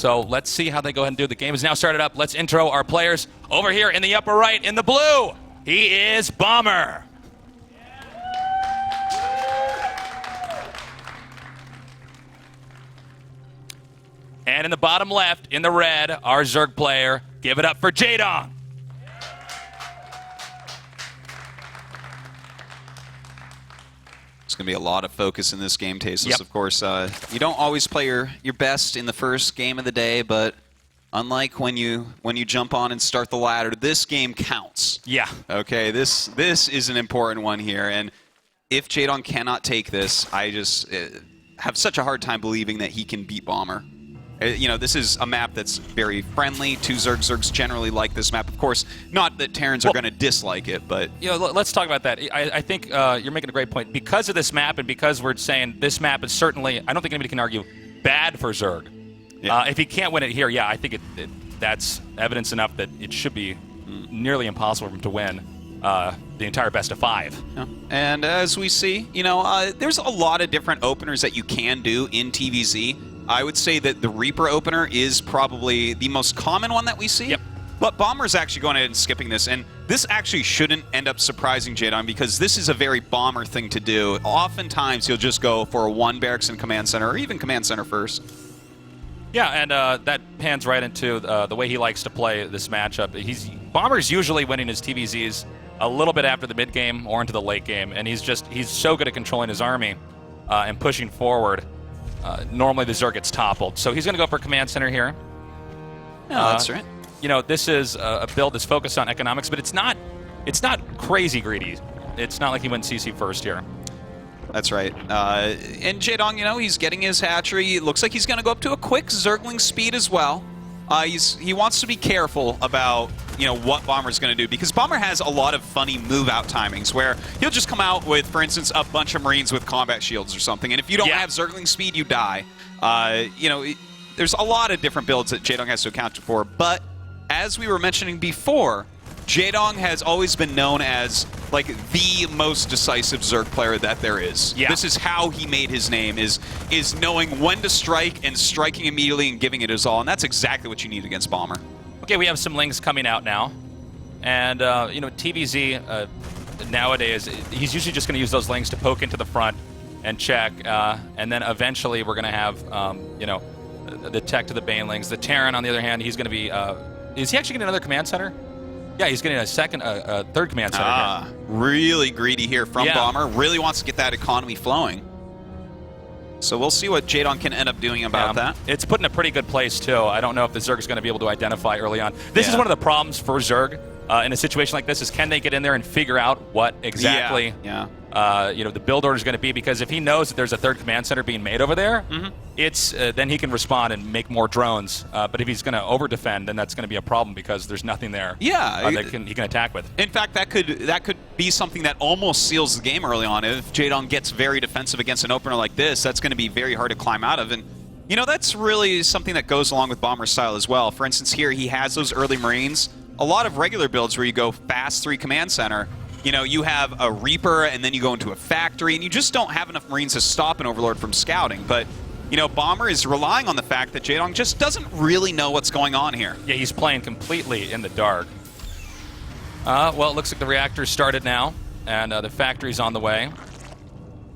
So let's see how they go ahead and do. The game is now started up. Let's intro our players. Over here in the upper right, in the blue, he is Bomber. And in the bottom left, in the red, our Zerg player. Give it up for Jaedong. There's going to be a lot of focus in this game, Tasteless. Yep. Of course, you don't always play your best in the first game of the day, but unlike when you jump on and start the ladder, this game counts. Yeah. Okay, this is an important one here, and if Jaedong cannot take this, I just have such a hard time believing that he can beat Bomber. You know, this is a map that's very friendly to Zerg. Zergs generally like this map. Of course, not that Terrans are going to dislike it, but... You know, let's talk about that. I think you're making a great point. Because of this map and because we're saying this map is certainly, I don't think anybody can argue, bad for Zerg. Yeah. If he can't win it here, yeah, I think that's evidence enough that it should be nearly impossible for him to win the entire best of 5. Yeah. And as we see, you know, there's a lot of different openers that you can do in TVZ. I would say that the Reaper opener is probably the most common one that we see. Yep. But Bomber's actually going ahead and skipping this, and this actually shouldn't end up surprising Jaedong because this is a very Bomber thing to do. Oftentimes, he'll just go for a 1 barracks and command center, or even command center first. Yeah, and that pans right into the way he likes to play this matchup. Bomber's usually winning his TVZs a little bit after the mid game or into the late game, and he's so good at controlling his army and pushing forward. Normally the Zerg gets toppled. So he's going to go for command center here. Yeah, that's right. You know, this is a build that's focused on economics, but it's not crazy greedy. It's not like he went CC first here. That's right. And Jaedong, you know, he's getting his hatchery. It looks like he's going to go up to a quick Zergling speed as well. He wants to be careful about, you know, what Bomber's going to do, because Bomber has a lot of funny move-out timings where he'll just come out with, for instance, a bunch of Marines with combat shields or something, and if you don't have Zergling speed, you die. You know, there's a lot of different builds that Jaedong has to account for, but as we were mentioning before, Jaedong has always been known as, like, the most decisive Zerg player that there is. Yeah. This is how he made his name, is knowing when to strike and striking immediately and giving it his all, and that's exactly what you need against Bomber. Okay, we have some links coming out now. And, you know, TVZ nowadays, he's usually just going to use those links to poke into the front and check, and then eventually we're going to have, you know, the tech to the Banelings. The Terran, on the other hand, he's going to be... is he actually getting another command center? Yeah, he's getting a third command center here. Really greedy here from Bomber. Really wants to get that economy flowing. So we'll see what Jaedong can end up doing about that. It's put in a pretty good place, too. I don't know if the Zerg is going to be able to identify early on. This is one of the problems for Zerg in a situation like this, is can they get in there and figure out what exactly you know, the build order is going to be, because if he knows that there's a third command center being made over there, it's then he can respond and make more drones. But if he's going to over-defend, then that's going to be a problem because there's nothing there that he can attack with. In fact, that could be something that almost seals the game early on. If Jaedong gets very defensive against an opener like this, that's going to be very hard to climb out of. And, you know, that's really something that goes along with Bomber's style as well. For instance, here he has those early Marines. A lot of regular builds where you go fast 3 command center, you know, you have a Reaper and then you go into a factory and you just don't have enough Marines to stop an Overlord from scouting. But, you know, Bomber is relying on the fact that Jaedong just doesn't really know what's going on here. Yeah, he's playing completely in the dark. Well, it looks like the reactor's started now, and the factory's on the way.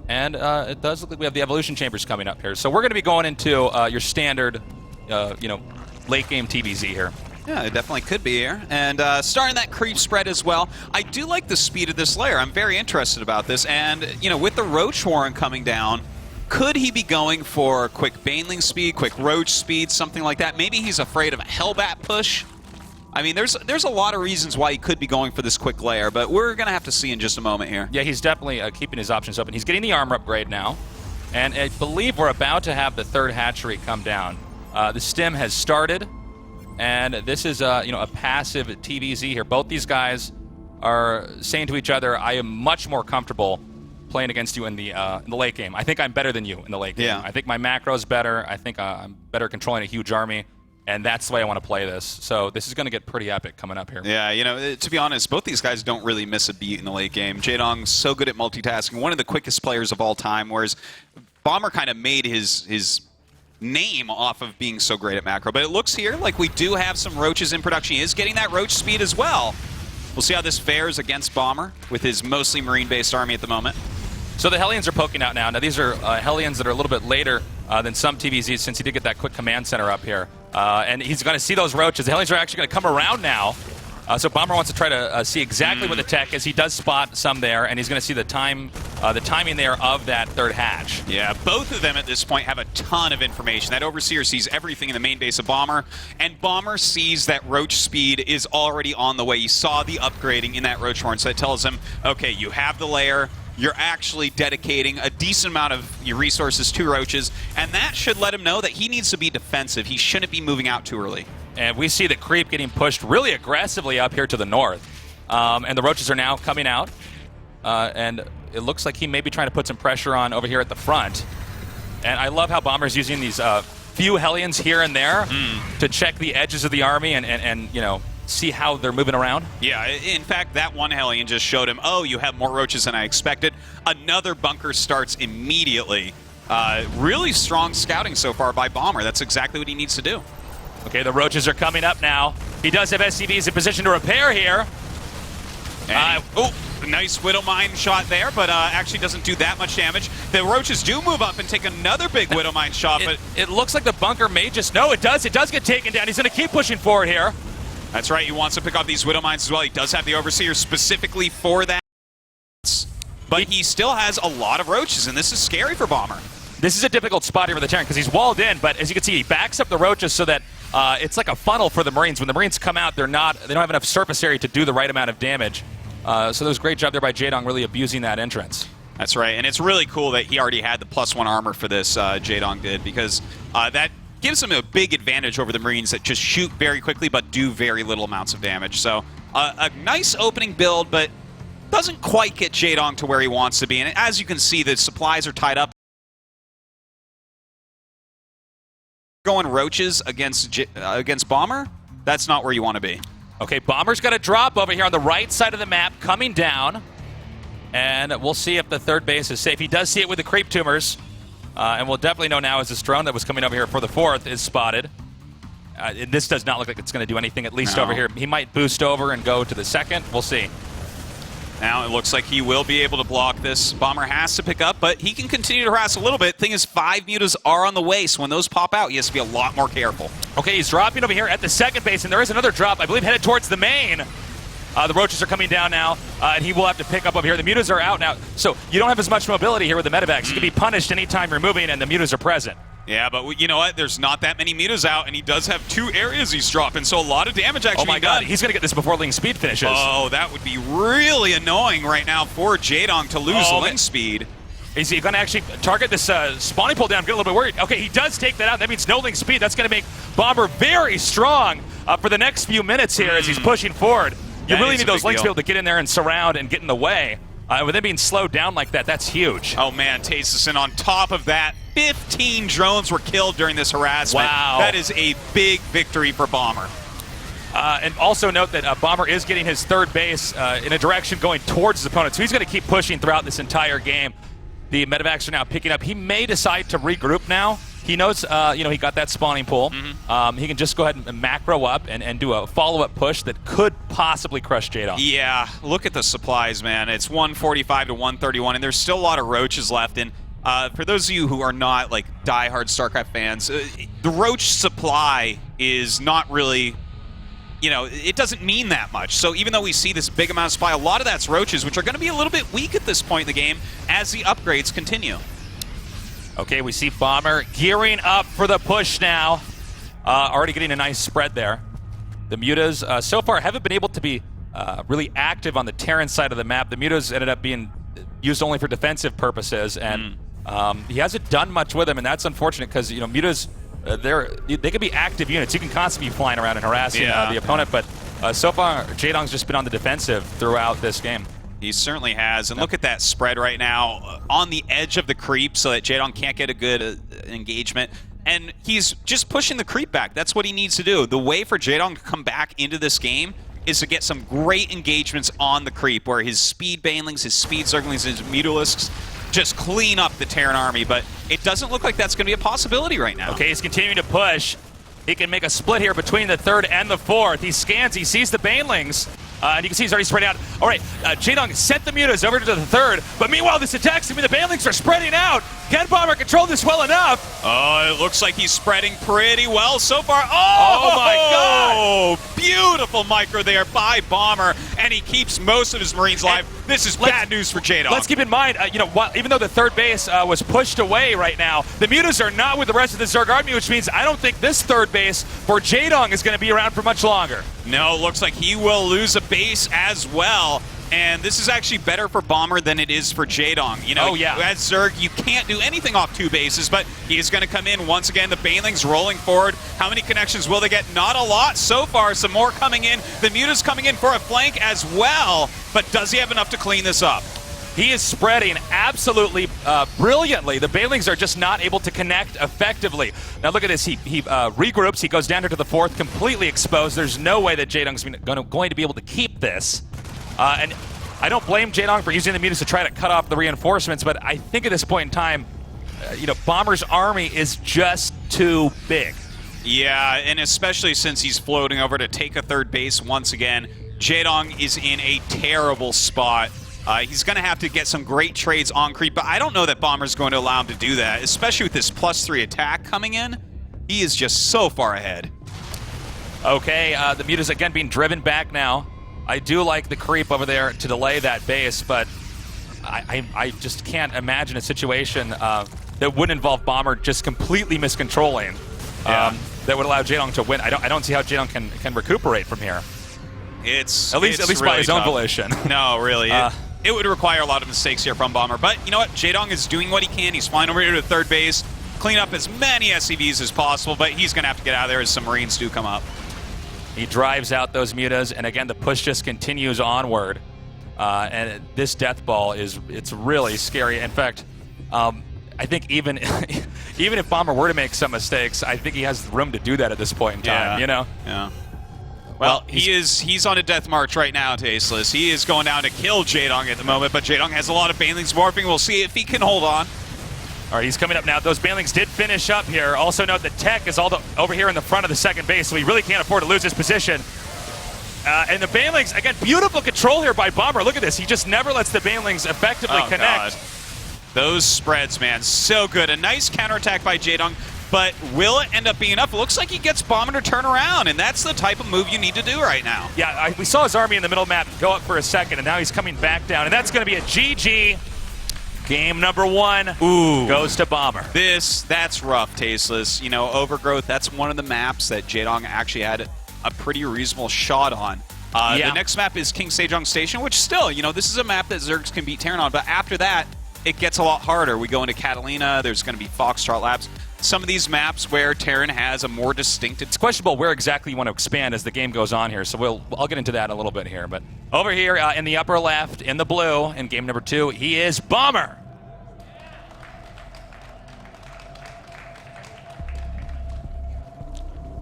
And it does look like we have the evolution chambers coming up here. So we're going to be going into your standard, you know, late-game TVZ here. Yeah, it definitely could be here. And starting that creep spread as well. I do like the speed of this layer. I'm very interested about this. And, you know, with the Roach Warren coming down, could he be going for quick Baneling speed, quick Roach speed, something like that? Maybe he's afraid of a Hellbat push. I mean, there's a lot of reasons why he could be going for this quick layer, but we're going to have to see in just a moment here. Yeah, he's definitely keeping his options open. He's getting the armor upgrade now. And I believe we're about to have the third hatchery come down. The stim has started. And this is, you know, a passive TVZ here. Both these guys are saying to each other, I am much more comfortable playing against you in the late game. I think I'm better than you in the late game. Yeah. I think my macro's better. I think I'm better controlling a huge army. And that's the way I want to play this. So this is going to get pretty epic coming up here. Yeah, you know, to be honest, both these guys don't really miss a beat in the late game. Jaedong's so good at multitasking, one of the quickest players of all time, whereas Bomber kind of made his name off of being so great at macro. But it looks here like we do have some Roaches in production. He is getting that Roach speed as well. We'll see how this fares against Bomber with his mostly Marine-based army at the moment. So the Hellions are poking out now. Now these are Hellions that are a little bit later than some TVZs since he did get that quick command center up here. And he's going to see those Roaches. The Hellions are actually going to come around now. So Bomber wants to try to see exactly what the tech is. He does spot some there, and he's going to see the timing there of that third hatch. Yeah, both of them at this point have a ton of information. That Overseer sees everything in the main base of Bomber, and Bomber sees that Roach speed is already on the way. He saw the upgrading in that Roach horn, so that tells him, okay, you have the lair. You're actually dedicating a decent amount of your resources to Roaches, and that should let him know that he needs to be defensive. He shouldn't be moving out too early. And we see the creep getting pushed really aggressively up here to the north. And the Roaches are now coming out. And it looks like he may be trying to put some pressure on over here at the front. And I love how Bomber's using these few Hellions here and there to check the edges of the army and you know, see how they're moving around. Yeah, in fact, that one Hellion just showed him, oh, you have more Roaches than I expected. Another bunker starts immediately. Really strong scouting so far by Bomber. That's exactly what he needs to do. Okay, the Roaches are coming up now. He does have SCVs in position to repair here. Oh, nice Widow Mine shot there, but actually doesn't do that much damage. The Roaches do move up and take another big Widow Mine shot, but it looks like the bunker may just... No, it does. It does get taken down. He's going to keep pushing forward here. That's right. He wants to pick off these Widow Mines as well. He does have the Overseer specifically for that. But he still has a lot of Roaches, and this is scary for Bomber. This is a difficult spot here for the Terran because he's walled in, but as you can see, he backs up the Roaches so that it's like a funnel for the Marines. When the Marines come out, they don't have enough surface area to do the right amount of damage. So there was a great job there by Jaedong really abusing that entrance. That's right, and it's really cool that he already had the +1 armor for this, Jaedong did, because that gives him a big advantage over the Marines that just shoot very quickly but do very little amounts of damage. So a nice opening build, but doesn't quite get Jaedong to where he wants to be. And as you can see, the supplies are tied up. Going Roaches against Bomber, that's not where you want to be. Okay, Bomber's got a drop over here on the right side of the map, coming down. And we'll see if the third base is safe. He does see it with the creep tumors. And we'll definitely know now as this drone that was coming over here for the fourth is spotted. This does not look like it's going to do anything, at least over here. He might boost over and go to the second. We'll see. Now it looks like he will be able to block this. Bomber has to pick up, but he can continue to harass a little bit. Thing is, 5 mutas are on the way, so when those pop out, he has to be a lot more careful. Okay, he's dropping over here at the second base, and there is another drop, I believe, headed towards the main. The Roaches are coming down now, and he will have to pick up over here. The mutas are out now, so you don't have as much mobility here with the medevacs. You can be punished anytime you're moving, and the mutas are present. Yeah, but you know what? There's not that many mutas out, and he does have 2 areas he's dropping, so a lot of damage actually. Oh my god, he's going to get this before Ling speed finishes. Oh, that would be really annoying right now for Jaedong to lose Ling speed. Is he going to actually target this spawning pool down? I'm getting a little bit worried. Okay, he does take that out. That means no Ling speed. That's going to make Bomber very strong for the next few minutes here as he's pushing forward. You really need those Lings to be able to get in there and surround and get in the way. With them being slowed down like that, that's huge. Oh man, Tasis, and on top of that, 15 drones were killed during this harassment. Wow. That is a big victory for Bomber. And also note that Bomber is getting his third base in a direction going towards his opponent, so he's going to keep pushing throughout this entire game. The medevacs are now picking up. He may decide to regroup now. He knows, he got that spawning pool. He can just go ahead and macro up and do a follow-up push that could possibly crush Jaedong. Yeah, look at the supplies, man. It's 145 to 131, and there's still a lot of Roaches left. And for those of you who are not like die-hard StarCraft fans, the Roach supply is not really, it doesn't mean that much. So even though we see this big amount of supply, a lot of that's Roaches, which are going to be a little bit weak at this point in the game as the upgrades continue. Okay, we see Bomber gearing up for the push now. Already getting a nice spread there. The mutas so far haven't been able to be really active on the Terran side of the map. The mutas ended up being used only for defensive purposes, and he hasn't done much with them, and that's unfortunate because mutas they can be active units. You can constantly be flying around and harassing the opponent, but so far Jaedong's just been on the defensive throughout this game. He certainly has, and look at that spread right now on the edge of the creep so that Jaedong can't get a good engagement. And he's just pushing the creep back. That's what he needs to do. The way for Jaedong to come back into this game is to get some great engagements on the creep, where his speed banelings, his speed zerglings, his mutalisks just clean up the Terran army, but it doesn't look like that's going to be a possibility right now. Okay, he's continuing to push. He can make a split here between the 3rd and the 4th. He scans, he sees the Banelings, and you can see he's already spread out. All right, Jaedong sent the mutas over to the 3rd, but meanwhile this attacks, the Banelings are spreading out. Can Bomber control this well enough? Oh, it looks like he's spreading pretty well so far. Oh my God! Beautiful micro there by Bomber, and he keeps most of his Marines alive. This is bad news for Jaedong. Let's keep in mind, even though the 3rd base was pushed away right now, the mutas are not with the rest of the Zerg army, which means I don't think this 3rd base for Jaedong is going to be around for much longer. No, looks like he will lose a base as well. And this is actually better for Bomber than it is for Jaedong. You know, as Zerg, you can't do anything off 2 bases, but he is going to come in once again. The Banelings rolling forward. How many connections will they get? Not a lot so far. Some more coming in. The Muta's coming in for a flank as well, but does he have enough to clean this up? He is spreading absolutely brilliantly. The Banelings are just not able to connect effectively. Now look at this. He regroups. He goes down here to the 4th, completely exposed. There's no way that Jaedong's going to be able to keep this. And I don't blame Jaedong for using the mutas to try to cut off the reinforcements, but I think at this point in time, Bomber's army is just too big. Yeah, and especially since he's floating over to take a 3rd base once again, Jaedong is in a terrible spot. He's going to have to get some great trades on creep, but I don't know that Bomber's going to allow him to do that, especially with this +3 attack coming in. He is just so far ahead. Okay, the mutas again being driven back now. I do like the creep over there to delay that base, but I just can't imagine a situation that wouldn't involve Bomber just completely miscontrolling that would allow Jaedong to win. I don't see how Jaedong can recuperate from here. It's at least really by his own tough. volition. No, really. It would require a lot of mistakes here from Bomber, but you know what? Jaedong is doing what he can. He's flying over here to the 3rd base, clean up as many SCVs as possible, but he's going to have to get out of there as some Marines do come up. He drives out those mutas, and again, the push just continues onward. And this death ball it's really scary. In fact, I think even if Bomber were to make some mistakes, I think he has room to do that at this point in time. Yeah. Well, he's on a death march right now, Tasteless. He is going down to kill Jaedong at the moment, but Jaedong has a lot of Banelings morphing. We'll see if he can hold on. All right, he's coming up now. Those Banelings did finish up here. Also note that Tech is over here in the front of the 2nd base, so he really can't afford to lose his position. And the Banelings, again, beautiful control here by Bomber. Look at this. He just never lets the Banelings effectively connect. God. Those spreads, man, so good. A nice counterattack by Jaedong, but will it end up being enough? It looks like he gets Bomber to turn around, and that's the type of move you need to do right now. Yeah, we saw his army in the middle map go up for a second, and now he's coming back down, and that's going to be a GG. Game number 1 goes to Bomber. That's rough, Tasteless. You know, Overgrowth, that's one of the maps that Jaedong actually had a pretty reasonable shot on. The next map is King Sejong Station, which still, this is a map that Zergs can beat Terran on, but after that, it gets a lot harder. We go into Catalina, there's going to be Foxtrot Labs. Some of these maps where Terran has a more distinct... It's questionable where exactly you want to expand as the game goes on here, so I'll get into that in a little bit here. But over here in the upper left, in the blue, in game number 2, he is Bomber.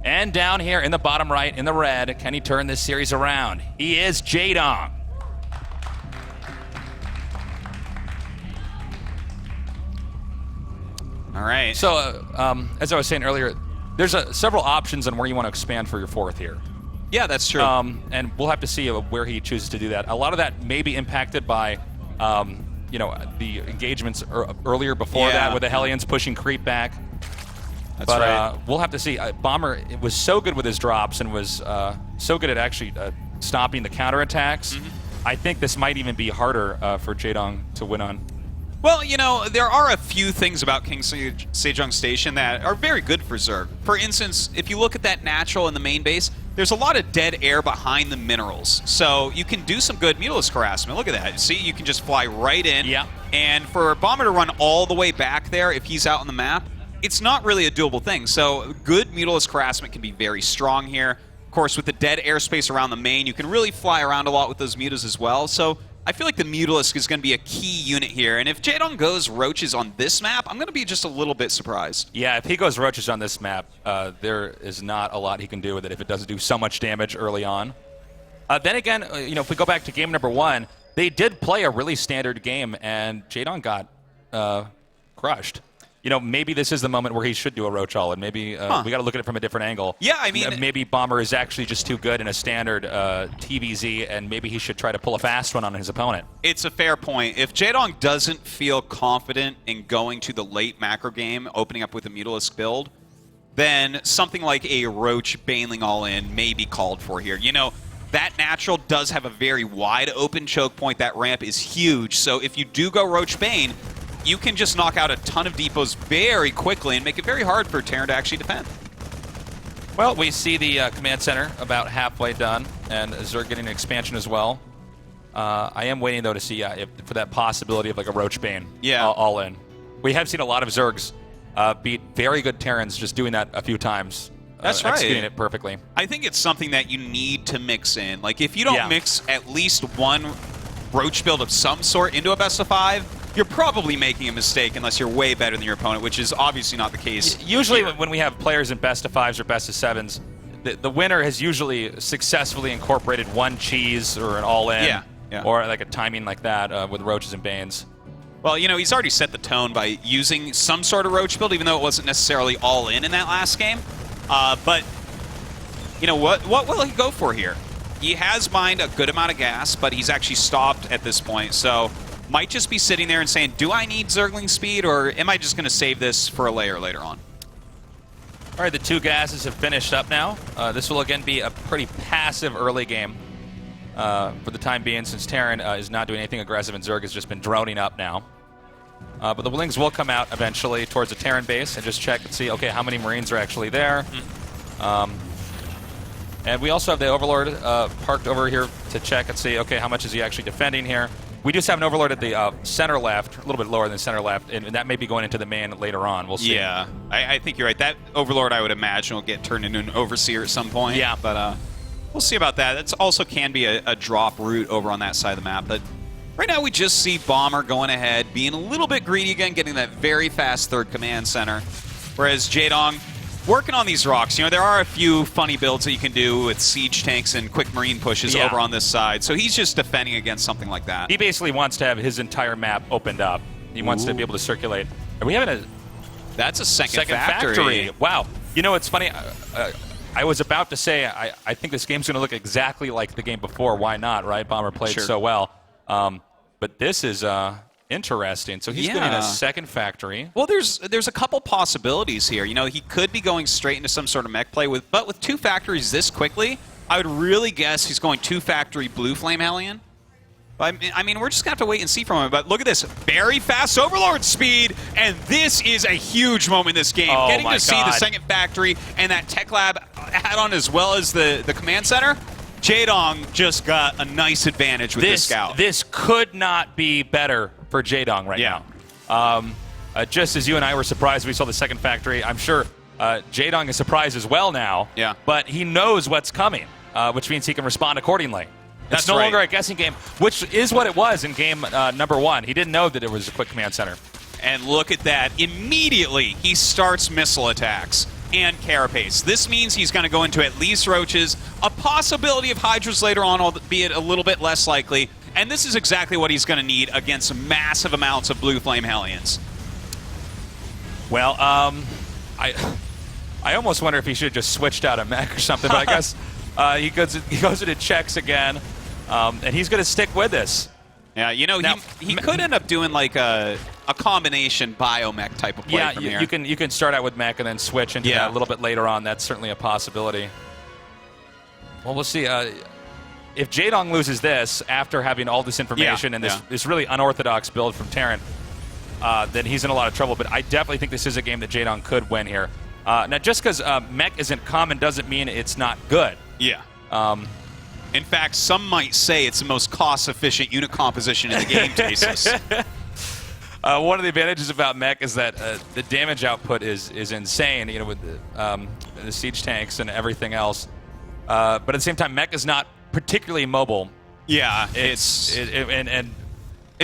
And down here in the bottom right, in the red, can he turn this series around? He is Jaedong. All right. So, as I was saying earlier, there's several options on where you want to expand for your 4th here. Yeah, that's true. And we'll have to see where he chooses to do that. A lot of that may be impacted by, the engagements earlier before that with the Hellions pushing creep back. That's right. We'll have to see. Bomber was so good with his drops and was so good at actually stopping the counterattacks. I think this might even be harder for Jaedong to win on. Well, there are a few things about King Sejong Station that are very good for Zerg. For instance, if you look at that natural in the main base, there's a lot of dead air behind the minerals. So you can do some good Mutalisk harassment. Look at that. See, you can just fly right in. Yeah. And for Bomber to run all the way back there, if he's out on the map, it's not really a doable thing. So good Mutalisk harassment can be very strong here. Of course, with the dead airspace around the main, you can really fly around a lot with those mutas as well. So I feel like the Mutalisk is going to be a key unit here. And if Jaedong goes Roaches on this map, I'm going to be just a little bit surprised. Yeah, if he goes Roaches on this map, there is not a lot he can do with it if it doesn't do so much damage early on. Then again, if we go back to game number 1, they did play a really standard game, and Jaedong got crushed. You know, maybe this is the moment where he should do a Roach all, and maybe we got to look at it from a different angle. Yeah, I mean, maybe Bomber is actually just too good in a standard TVZ, and maybe he should try to pull a fast one on his opponent. It's a fair point. If Jaedong doesn't feel confident in going to the late macro game, opening up with a Mutalisk build, then something like a Roach Baneling all-in may be called for here. You know, that natural does have a very wide open choke point. That ramp is huge, so if you do go Roach Bane, you can just knock out a ton of depots very quickly and make it very hard for Terran to actually defend. Well, we see the command center about halfway done, and Zerg getting an expansion as well. I am waiting, though, to see for that possibility of like a Roach Bane all in. We have seen a lot of Zergs beat very good Terrans just doing that a few times. That's right. Executing it perfectly. I think it's something that you need to mix in. Like, if you don't mix at least one Roach build of some sort into a best of 5, you're probably making a mistake unless you're way better than your opponent, which is obviously not the case. Usually when we have players in best of 5s or best of 7s, the winner has usually successfully incorporated one cheese or an all-in, or like a timing like that with Roaches and Banes. Well, you know, he's already set the tone by using some sort of Roach build, even though it wasn't necessarily all-in that last game. But, you know, what will he go for here? He has mined a good amount of gas, but he's actually stopped at this point, so might just be sitting there and saying, do I need Zergling speed, or am I just going to save this for a layer later on? All right, the two gases have finished up now. This will again be a pretty passive early game for the time being, since Terran is not doing anything aggressive and Zerg has just been droning up now. But the Wings will come out eventually towards the Terran base and just check and see, okay, how many Marines are actually there. And we also have the Overlord parked over here to check and see, okay, how much is he actually defending here. We just have an Overlord at the center left, a little bit lower than center left, and that may be going into the main later on. We'll see. Yeah, I think you're right. That Overlord, I would imagine, will get turned into an Overseer at some point. Yeah. But we'll see about that. That also can be a drop route over on that side of the map. But right now we just see Bomber going ahead, being a little bit greedy again, getting that very fast third command center. Whereas Jaedong working on these rocks. You know, there are a few funny builds that you can do with siege tanks and quick marine pushes over on this side. So he's just defending against something like that. He basically wants to have his entire map opened up. He wants to be able to circulate. Are we having a... That's a second factory. Wow. You know, it's funny. I was about to say, I think this game's going to look exactly like the game before. Why not, right? Bomber played so well. But this is... interesting. So he's getting a second factory. Well, there's a couple possibilities here. You know, he could be going straight into some sort of mech play, but with two factories this quickly, I would really guess he's going two factory Blue Flame Hellion. I mean, we're just going to have to wait and see from him. But look at this. Very fast Overlord speed, and this is a huge moment in this game. Oh, Getting to see the second factory and that Tech Lab add-on as well as the command center. Jaedong just got a nice advantage with this scout. This could not be better for Jaedong right now. Just as you and I were surprised we saw the second factory, I'm sure Jaedong is surprised as well now. Yeah. But he knows what's coming, which means he can respond accordingly. That's it's no longer a guessing game, which is what it was in game number 1. He didn't know that it was a quick command center. And look at that. Immediately, he starts missile attacks and carapace. This means he's going to go into at least Roaches, a possibility of Hydras later on, albeit a little bit less likely. And this is exactly what he's going to need against massive amounts of Blue Flame Hellions. Well, I almost wonder if he should have just switched out a mech or something, but I guess he goes into checks again, and he's going to stick with this. Yeah, you know, he could end up doing like a combination biomech type of play from here. You can start out with mech and then switch into that a little bit later on. That's certainly a possibility. Well, we'll see. If Jaedong loses this after having all this information and this really unorthodox build from Terran, then he's in a lot of trouble. But I definitely think this is a game that Jaedong could win here. Now, just because mech isn't common doesn't mean it's not good. Yeah. In fact, some might say it's the most cost-efficient unit composition in the game, Tasis. One of the advantages about mech is that the damage output is insane, you know, with the siege tanks and everything else. But at the same time, mech is not particularly mobile. Yeah, it's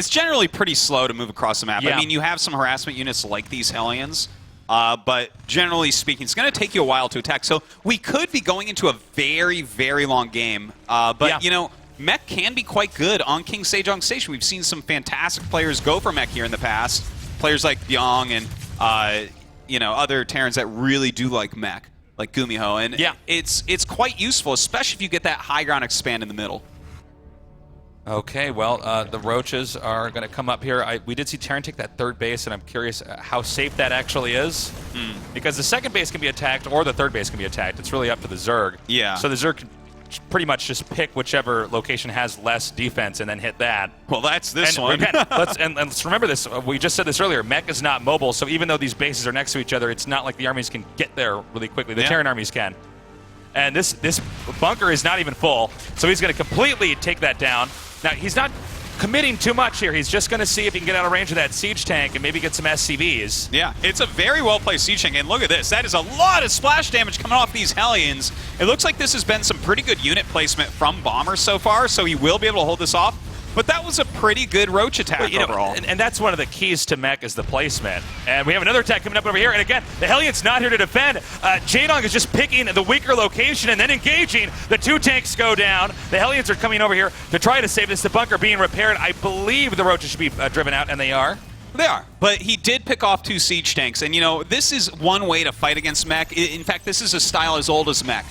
generally pretty slow to move across the map. Yeah. I mean, you have some harassment units like these Hellions, but generally speaking, it's going to take you a while to attack. So we could be going into a very, very long game. But, you know, mech can be quite good on King Sejong Station. We've seen some fantastic players go for mech here in the past. players like Jaedong and other Terrans that really do like mech, like Gumiho, and it's quite useful, especially if you get that high ground expand in the middle. Okay, well, the Roaches are going to come up here. We did see Terran take that third base, and I'm curious how safe that actually is. Because the second base can be attacked, or the third base can be attacked. It's really up to the Zerg. Yeah. So the Zerg can pretty much just pick whichever location has less defense and then hit that. Well, that's this and one. Again, let's remember this. We just said this earlier. Mech is not mobile, so even though these bases are next to each other, it's not like the armies can get there really quickly. The Terran armies can. And this bunker is not even full, so he's going to completely take that down. Now, he's not committing too much here. He's just going to see if he can get out of range of that siege tank and maybe get some SCVs. Yeah, it's a very well-placed siege tank, and look at this. That is a lot of splash damage coming off these Hellions. It looks like this has been some pretty good unit placement from Bomber so far, so he will be able to hold this off. But that was a pretty good Roach attack overall. And that's one of the keys to mech is the placement. And we have another attack coming up over here. And again, the Hellion's not here to defend. Jaedong is just picking the weaker location and then engaging. The two tanks go down. The Hellions are coming over here to try to save this. The bunker being repaired. I believe the Roaches should be driven out, and they are. They are, but he did pick off 2 siege tanks. And, this is one way to fight against mech. In fact, this is a style as old as mech.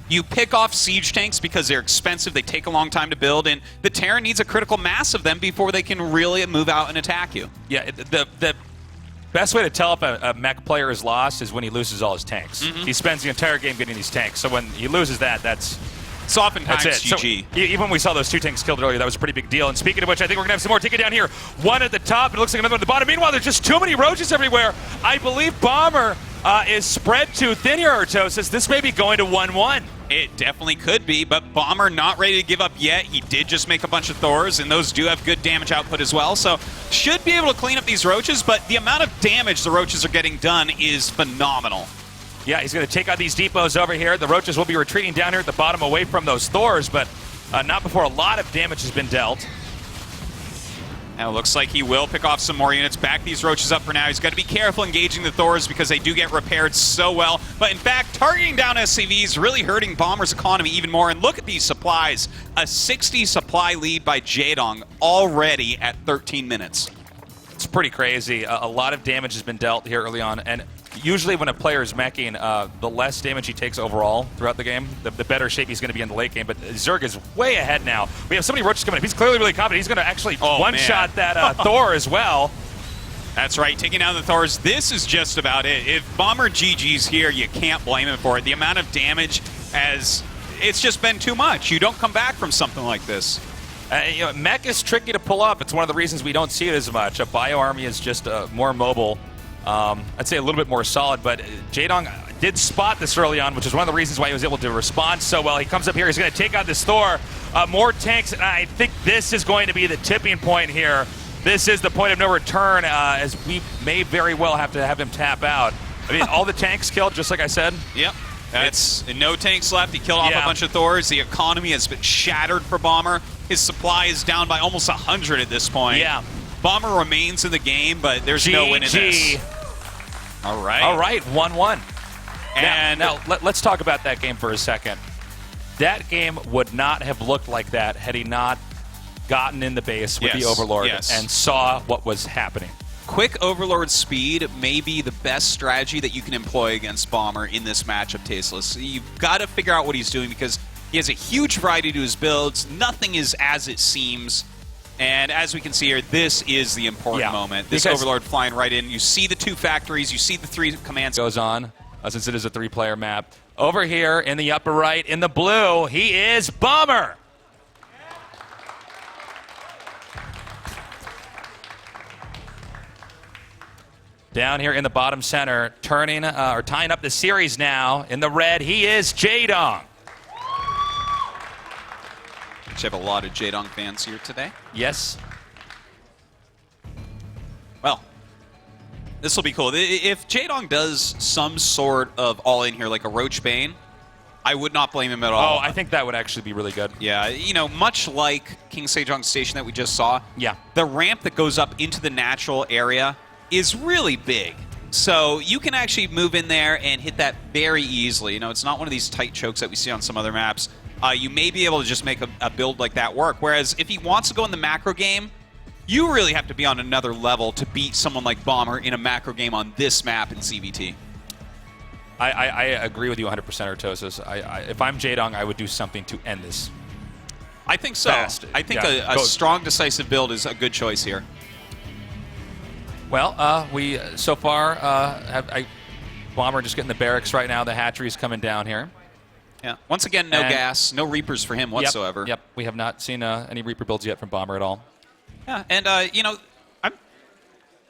You pick off siege tanks because they're expensive, they take a long time to build, and the Terran needs a critical mass of them before they can really move out and attack you. Yeah, the best way to tell if a mech player is lost is when he loses all his tanks. He spends the entire game getting these tanks, so when he loses that, that's oftentimes So, GG. even when we saw those 2 tanks killed earlier, that was a pretty big deal. And speaking of which, I think we're going to have some more. Take it down here. One at the top, and it looks like another one at the bottom. Meanwhile, there's just too many Roaches everywhere. I believe Bomber is spread too thin here, Artosis. This may be going to 1-1. It definitely could be, but Bomber not ready to give up yet. He did just make a bunch of Thors, and those do have good damage output as well, so should be able to clean up these Roaches, but the amount of damage the Roaches are getting done is phenomenal. Yeah, he's going to take out these depots over here. The Roaches will be retreating down here at the bottom away from those Thors, but not before a lot of damage has been dealt. Now it looks like he will pick off some more units. Back these Roaches up for now. He's got to be careful engaging the Thors because they do get repaired so well. But in fact, targeting down SCVs really hurting Bomber's economy even more. And look at these supplies. A 60 supply lead by Jaedong already at 13 minutes. It's pretty crazy. A lot of damage has been dealt here early on. And usually when a player is meching, the less damage he takes overall throughout the game, the better shape he's going to be in the late game. But Zerg is way ahead now. We have so many Roaches coming up. He's clearly really confident. He's going to actually one-shot that Thor as well. That's right, taking down the Thors. This is just about it. If Bomber GG's here, you can't blame him for it. The amount of damage it's just been too much. You don't come back from something like this. Mech is tricky to pull up. It's one of the reasons we don't see it as much. A bio army is just more mobile. I'd say a little bit more solid, but Jaedong did spot this early on, which is one of the reasons why he was able to respond so well. He comes up here, he's going to take out this Thor. More tanks, and I think this is going to be the tipping point here. This is the point of no return, as we may very well have to have him tap out. I mean, all the tanks killed, just like I said. Yep. That's no tanks left. He killed off a bunch of Thors. The economy has been shattered for Bomber. His supply is down by almost 100 at this point. Yeah. Bomber remains in the game, but there's no win in this. All right. All right, 1-1. And now let's talk about that game for a second. That game would not have looked like that had he not gotten in the base with the Overlord and saw what was happening. Quick Overlord speed may be the best strategy that you can employ against Bomber in this matchup, Tasteless. You've got to figure out what he's doing because he has a huge variety to his builds. Nothing is as it seems. And as we can see here, this is the important moment. This Overlord flying right in. You see the 2 factories. You see the 3 commands. Goes on, since it is a 3-player map. Over here in the upper right, in the blue, he is Bomber. Down here in the bottom center, turning or tying up the series now. In the red, he is Jaedong. We have a lot of Jaedong fans here today. Yes. Well, this will be cool. If Jaedong does some sort of all-in here, like a Roach Bane, I would not blame him at all. Oh, I think that would actually be really good. Yeah, much like King Sejong Station that we just saw, the ramp that goes up into the natural area is really big. So you can actually move in there and hit that very easily. It's not one of these tight chokes that we see on some other maps. You may be able to just make a build like that work. Whereas if he wants to go in the macro game, you really have to be on another level to beat someone like Bomber in a macro game on this map in CVT. I agree with you 100%, Artosis. If I'm Jaedong, I would do something to end this. I think so. Fast. I think a strong, decisive build is a good choice here. Well, we so far have Bomber just getting the barracks right now. The hatchery's coming down here. Yeah. Once again, no gas, no Reapers for him whatsoever. Yep. We have not seen any Reaper builds yet from Bomber at all. Yeah, and you know,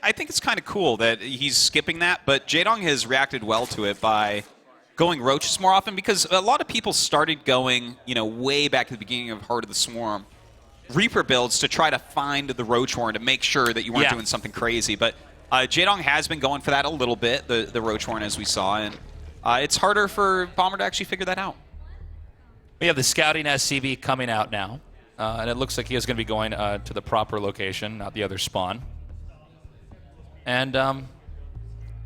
I think it's kind of cool that he's skipping that, but Jaedong has reacted well to it by going Roaches more often, because a lot of people started going, you know, way back at the beginning of Heart of the Swarm, Reaper builds to try to find the Roach Horn to make sure that you weren't doing something crazy. But Jaedong has been going for that a little bit, the Roach Horn, as we saw, and it's harder for Bomber to actually figure that out. We have the scouting SCV coming out now, and it looks like he is going to be going to the proper location, not the other spawn. And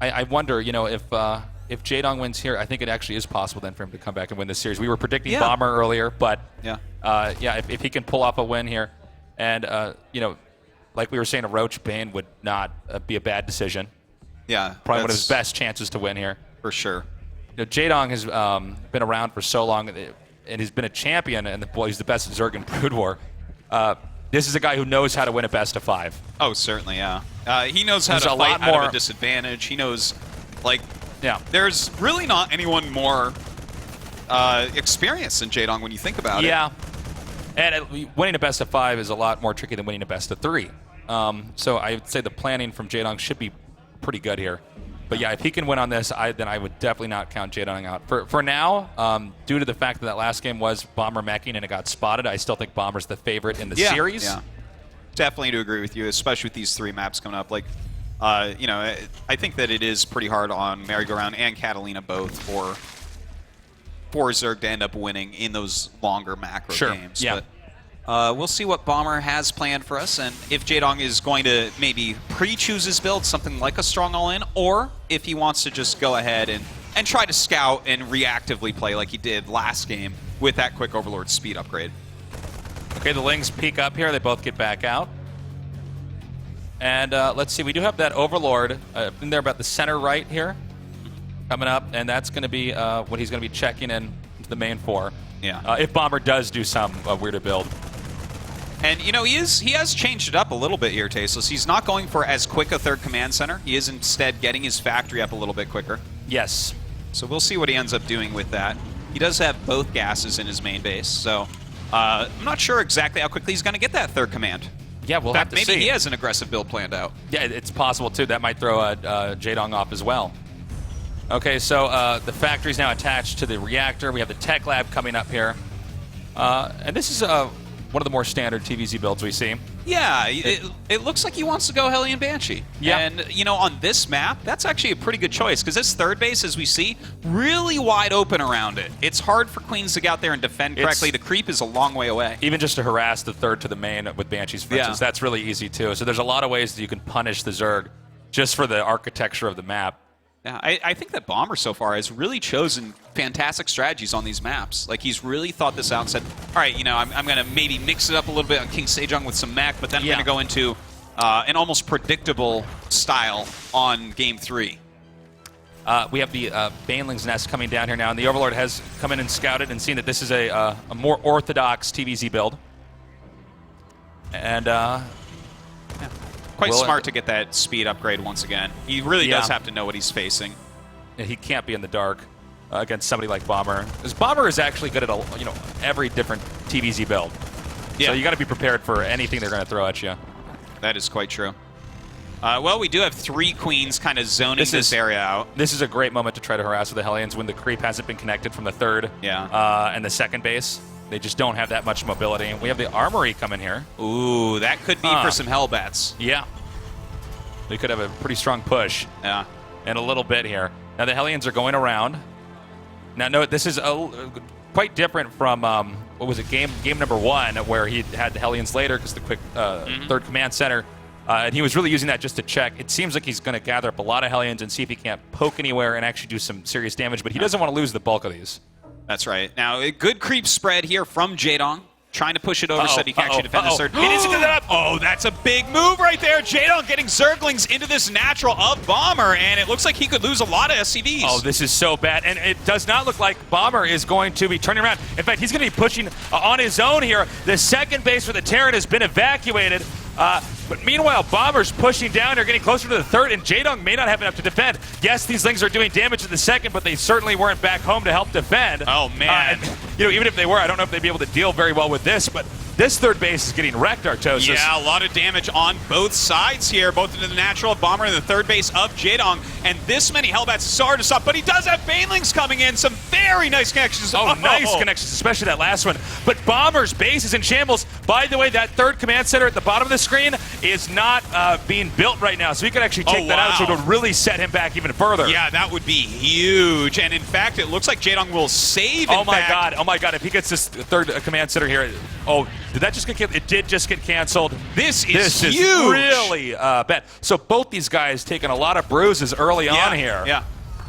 I wonder, you know, if Jaedong wins here, I think it actually is possible then for him to come back and win this series. We were predicting Bomber earlier, but if he can pull off a win here, and you know, like we were saying, a Roach Bane would not be a bad decision. Yeah, probably one of his best chances to win here for sure. You know, Jaedong has been around for so long, and he's been a champion, and he's the best at Zerg and Brood War. This is a guy who knows how to win a best-of-5. Oh, certainly, yeah. He knows how to fight out of a disadvantage. He knows, like, there's really not anyone more experienced than Jaedong when you think about it. Yeah, and winning a best-of-5 is a lot more tricky than winning a best-of-3. So I would say the planning from Jaedong should be pretty good here. But yeah, if he can win on this, then I would definitely not count Jaedong out. For now, due to the fact that last game was Bomber meching and it got spotted, I still think Bomber's the favorite in the series. Yeah, definitely to agree with you, especially with these 3 maps coming up. Like, you know, I think that it is pretty hard on Merry-Go-Round and Catalina both for Zerg to end up winning in those longer macro games. Yeah. But we'll see what Bomber has planned for us, and if Jaedong is going to maybe pre-choose his build, something like a strong all-in, or if he wants to just go ahead and try to scout and reactively play like he did last game with that quick Overlord speed upgrade. Okay, the Lings peek up here. They both get back out. And let's see, we do have that Overlord in there about the center right here coming up, and that's going to be what he's going to be checking in to the main for. Yeah. If Bomber does do some weirder build. And, you know, he has changed it up a little bit here, Tasteless. He's not going for as quick a third command center. He is instead getting his factory up a little bit quicker. Yes. So we'll see what he ends up doing with that. He does have both gases in his main base, so I'm not sure exactly how quickly he's going to get that third command. Yeah, we'll have to see. Maybe he has an aggressive build planned out. Yeah, it's possible, too. That might throw Jaedong off as well. Okay, so the factory's now attached to the reactor. We have the tech lab coming up here. And this is one of the more standard TVZ builds we see. Yeah, it looks like he wants to go Hellion Banshee. Yeah. And, you know, on this map, that's actually a pretty good choice, because this third base, as we see, really wide open around it. It's hard for Queens to get out there and defend correctly. The creep is a long way away. Even just to harass the third to the main with Banshees, for instance, that's really easy, too. So there's a lot of ways that you can punish the Zerg just for the architecture of the map. Yeah, I think that Bomber so far has really chosen fantastic strategies on these maps. Like, he's really thought this out and said, all right, you know, I'm going to maybe mix it up a little bit on King Sejong with some mech, but then I'm going to go into an almost predictable style on Game 3. We have the Baneling's Nest coming down here now, and the Overlord has come in and scouted and seen that this is a more orthodox TVZ build. And quite smart to get that speed upgrade once again. He really does have to know what he's facing. He can't be in the dark against somebody like Bomber, because Bomber is actually good at every different TVZ build. Yeah. So you got to be prepared for anything they're going to throw at you. That is quite true. Well, we do have 3 Queens kind of zoning this area out. This is a great moment to try to harass with the Hellions when the creep hasn't been connected from the third and the second base. They just don't have that much mobility. We have the Armory coming here. Ooh, that could be for some Hellbats. Yeah. They could have a pretty strong push. Yeah. In a little bit here. Now the Hellions are going around. Now, no, this is quite different from, what was it, game number 1, where he had the Hellions later because the quick third command center. And he was really using that just to check. It seems like he's going to gather up a lot of Hellions and see if he can't poke anywhere and actually do some serious damage, but he doesn't want to lose the bulk of these. That's right. Now, a good creep spread here from Jaedong. trying to push it over so that he can actually defend this third. It is up. Oh, that's a big move right there. Jaedong getting Zerglings into this natural of Bomber, and it looks like he could lose a lot of SCVs. Oh, this is so bad, and it does not look like Bomber is going to be turning around. In fact, he's going to be pushing on his own here. The second base for the Terran has been evacuated. But meanwhile, Bomber's pushing down. They're getting closer to the third, and Jaedong may not have enough to defend. Yes, these Lings are doing damage in the second, but they certainly weren't back home to help defend. Oh, man. Even if they were, I don't know if they'd be able to deal very well with this, but this third base is getting wrecked, Artosis. Yeah, a lot of damage on both sides here, both into the natural of Bomber and the third base of Jaedong. And this many Hellbats is hard to stop, but he does have Banelings coming in. Some very nice connections. Oh, nice connections, especially that last one. But Bomber's base is in shambles. By the way, that third command center at the bottom of the screen is not being built right now, so he could actually take that out, so it would really set him back even further. Yeah, that would be huge. And in fact, it looks like Jaedong will save. Oh my God! If he gets this third command center here, did that just get canceled? It did just get canceled. This is huge. Really bad. So both these guys taking a lot of bruises early on here. Yeah.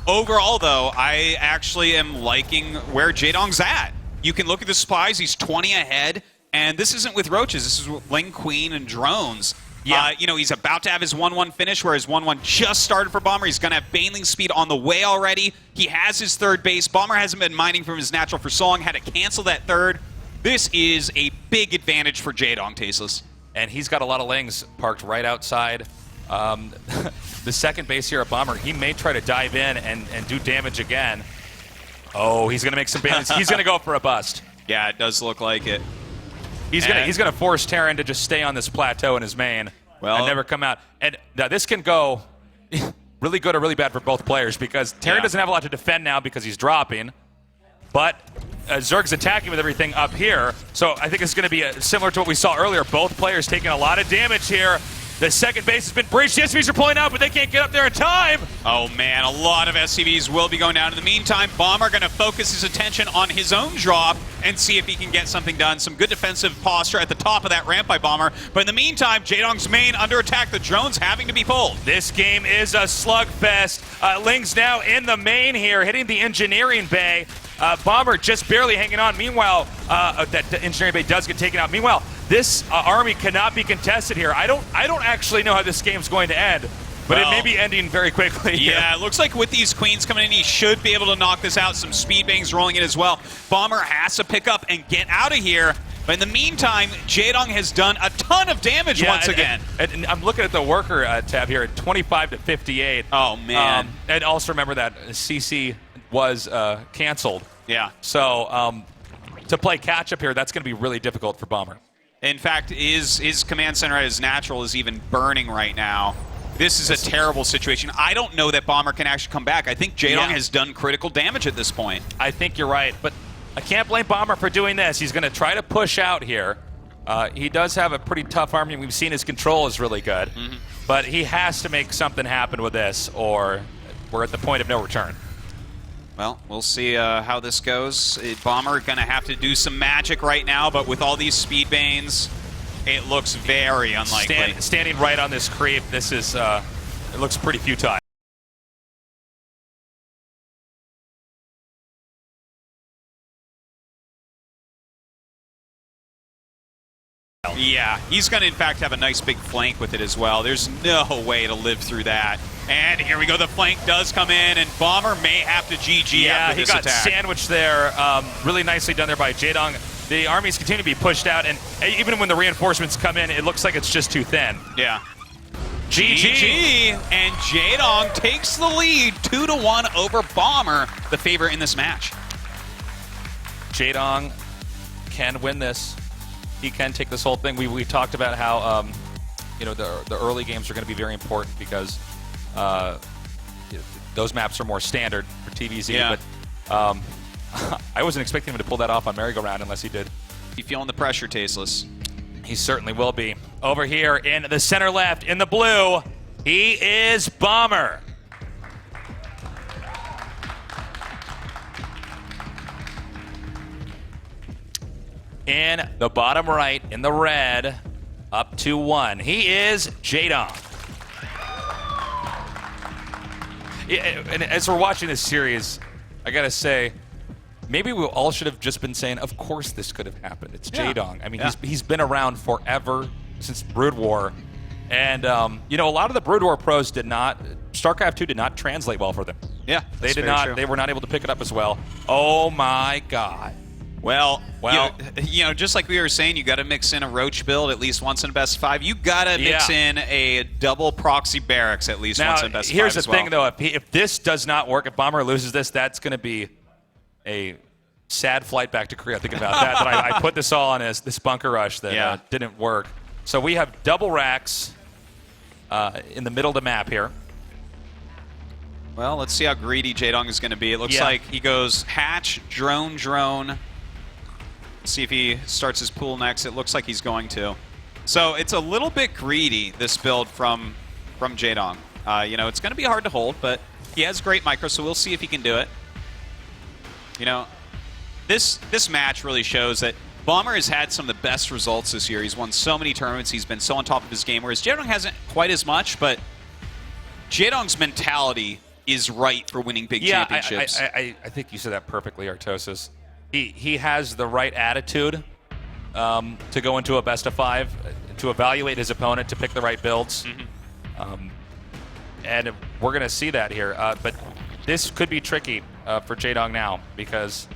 Overall, though, I actually am liking where Jaedong's at. You can look at the supplies. He's 20 ahead. And this isn't with roaches. This is with Ling Queen and drones. Yeah. He's about to have his 1-1 finish, where his 1-1 just started for Bomber. He's going to have Baneling speed on the way already. He has his third base. Bomber hasn't been mining from his natural for so long. Had to cancel that third. This is a big advantage for Jaedong, Tasteless. And he's got a lot of Lings parked right outside. The second base here at Bomber, he may try to dive in and do damage again. Oh, he's going to make some Banelings. He's going to go for a bust. Yeah, it does look like it. He's gonna force Terran to just stay on this plateau in his main and never come out. And now this can go really good or really bad for both players, because Terran doesn't have a lot to defend now because he's dropping, but Zerg's attacking with everything up here. So I think it's going to be similar to what we saw earlier. Both players taking a lot of damage here. The second base has been breached. The SCVs are pulling out, but they can't get up there in time. Oh, man, a lot of SCVs will be going down. In the meantime, Bomber going to focus his attention on his own drop and see if he can get something done. Some good defensive posture at the top of that ramp by Bomber. But in the meantime, Jaedong's main under attack. The drones having to be pulled. This game is a slugfest. Ling's now in the main here, hitting the engineering bay. Bomber just barely hanging on. Meanwhile, that engineering bay does get taken out. Meanwhile, this army cannot be contested here. I don't actually know how this game's going to end, but it may be ending very quickly. Yeah, it looks like with these queens coming in, he should be able to knock this out. Some speed bangs rolling in as well. Bomber has to pick up and get out of here. But in the meantime, Jaedong has done a ton of damage once again. And I'm looking at the worker tab here at 25 to 58. Oh, man. And also remember that CC was canceled. Yeah. So to play catch-up here, that's going to be really difficult for Bomber. In fact, his command center at his natural is even burning right now. This is a terrible situation. I don't know that Bomber can actually come back. I think Jaedong has done critical damage at this point. I think you're right, but I can't blame Bomber for doing this. He's going to try to push out here. He does have a pretty tough army. We've seen his control is really good, but he has to make something happen with this, or we're at the point of no return. Well, we'll see how this goes. Bomber going to have to do some magic right now, but with all these speed banes, it looks very unlikely. Standing right on this creep, this is it looks pretty futile. Yeah, he's going to, in fact, have a nice big flank with it as well. There's no way to live through that. And here we go. The flank does come in, and Bomber may have to GG after this attack. Yeah, he got sandwiched there. Really nicely done there by Jaedong. The armies continue to be pushed out, and even when the reinforcements come in, it looks like it's just too thin. Yeah. GG! And Jaedong takes the lead 2-1 over Bomber, the favorite in this match. Jaedong can win this. He can take this whole thing. We talked about how the early games are going to be very important because those maps are more standard for TVZ. Yeah. But I wasn't expecting him to pull that off on merry-go-round unless he did. You feeling the pressure, Tasteless? He certainly will be. Over here in the center left, in the blue, he is Bomber. In the bottom right, in the red, up 2-1, he is Jaedong. And as we're watching this series, I gotta say, maybe we all should have just been saying, of course this could have happened. It's Jaedong. I mean, Yeah. he's been around forever, since Brood War. And, you know, a lot of the Brood War pros did not, StarCraft 2 did not translate well for them. Yeah, They did not, they were not able to pick it up as well. Oh my God. Well, you know, just like we were saying, you got to mix in a Roach build at least once in best 5. You got to mix in a double proxy barracks at least once in best 5 here's as the well. thing, though. If this does not work, if Bomber loses this, that's going to be a sad flight back to Korea thinking about that. I put this all on this bunker rush that didn't work. So we have double racks in the middle of the map here. Well, let's see how greedy Jaedong is going to be. It looks like he goes hatch, drone. See if he starts his pool next. It looks like he's going to. So it's a little bit greedy, this build from Jaedong. You know, it's going to be hard to hold, but he has great micro, so we'll see if he can do it. You know, this match really shows that Bomber has had some of the best results this year. He's won so many tournaments. He's been so on top of his game, whereas Jaedong hasn't quite as much, but Jaedong's mentality is right for winning big championships. I think you said that perfectly, Artosis. He has the right attitude to go into a best of 5, to evaluate his opponent, to pick the right builds. And we're going to see that here. But this could be tricky for Jaedong now because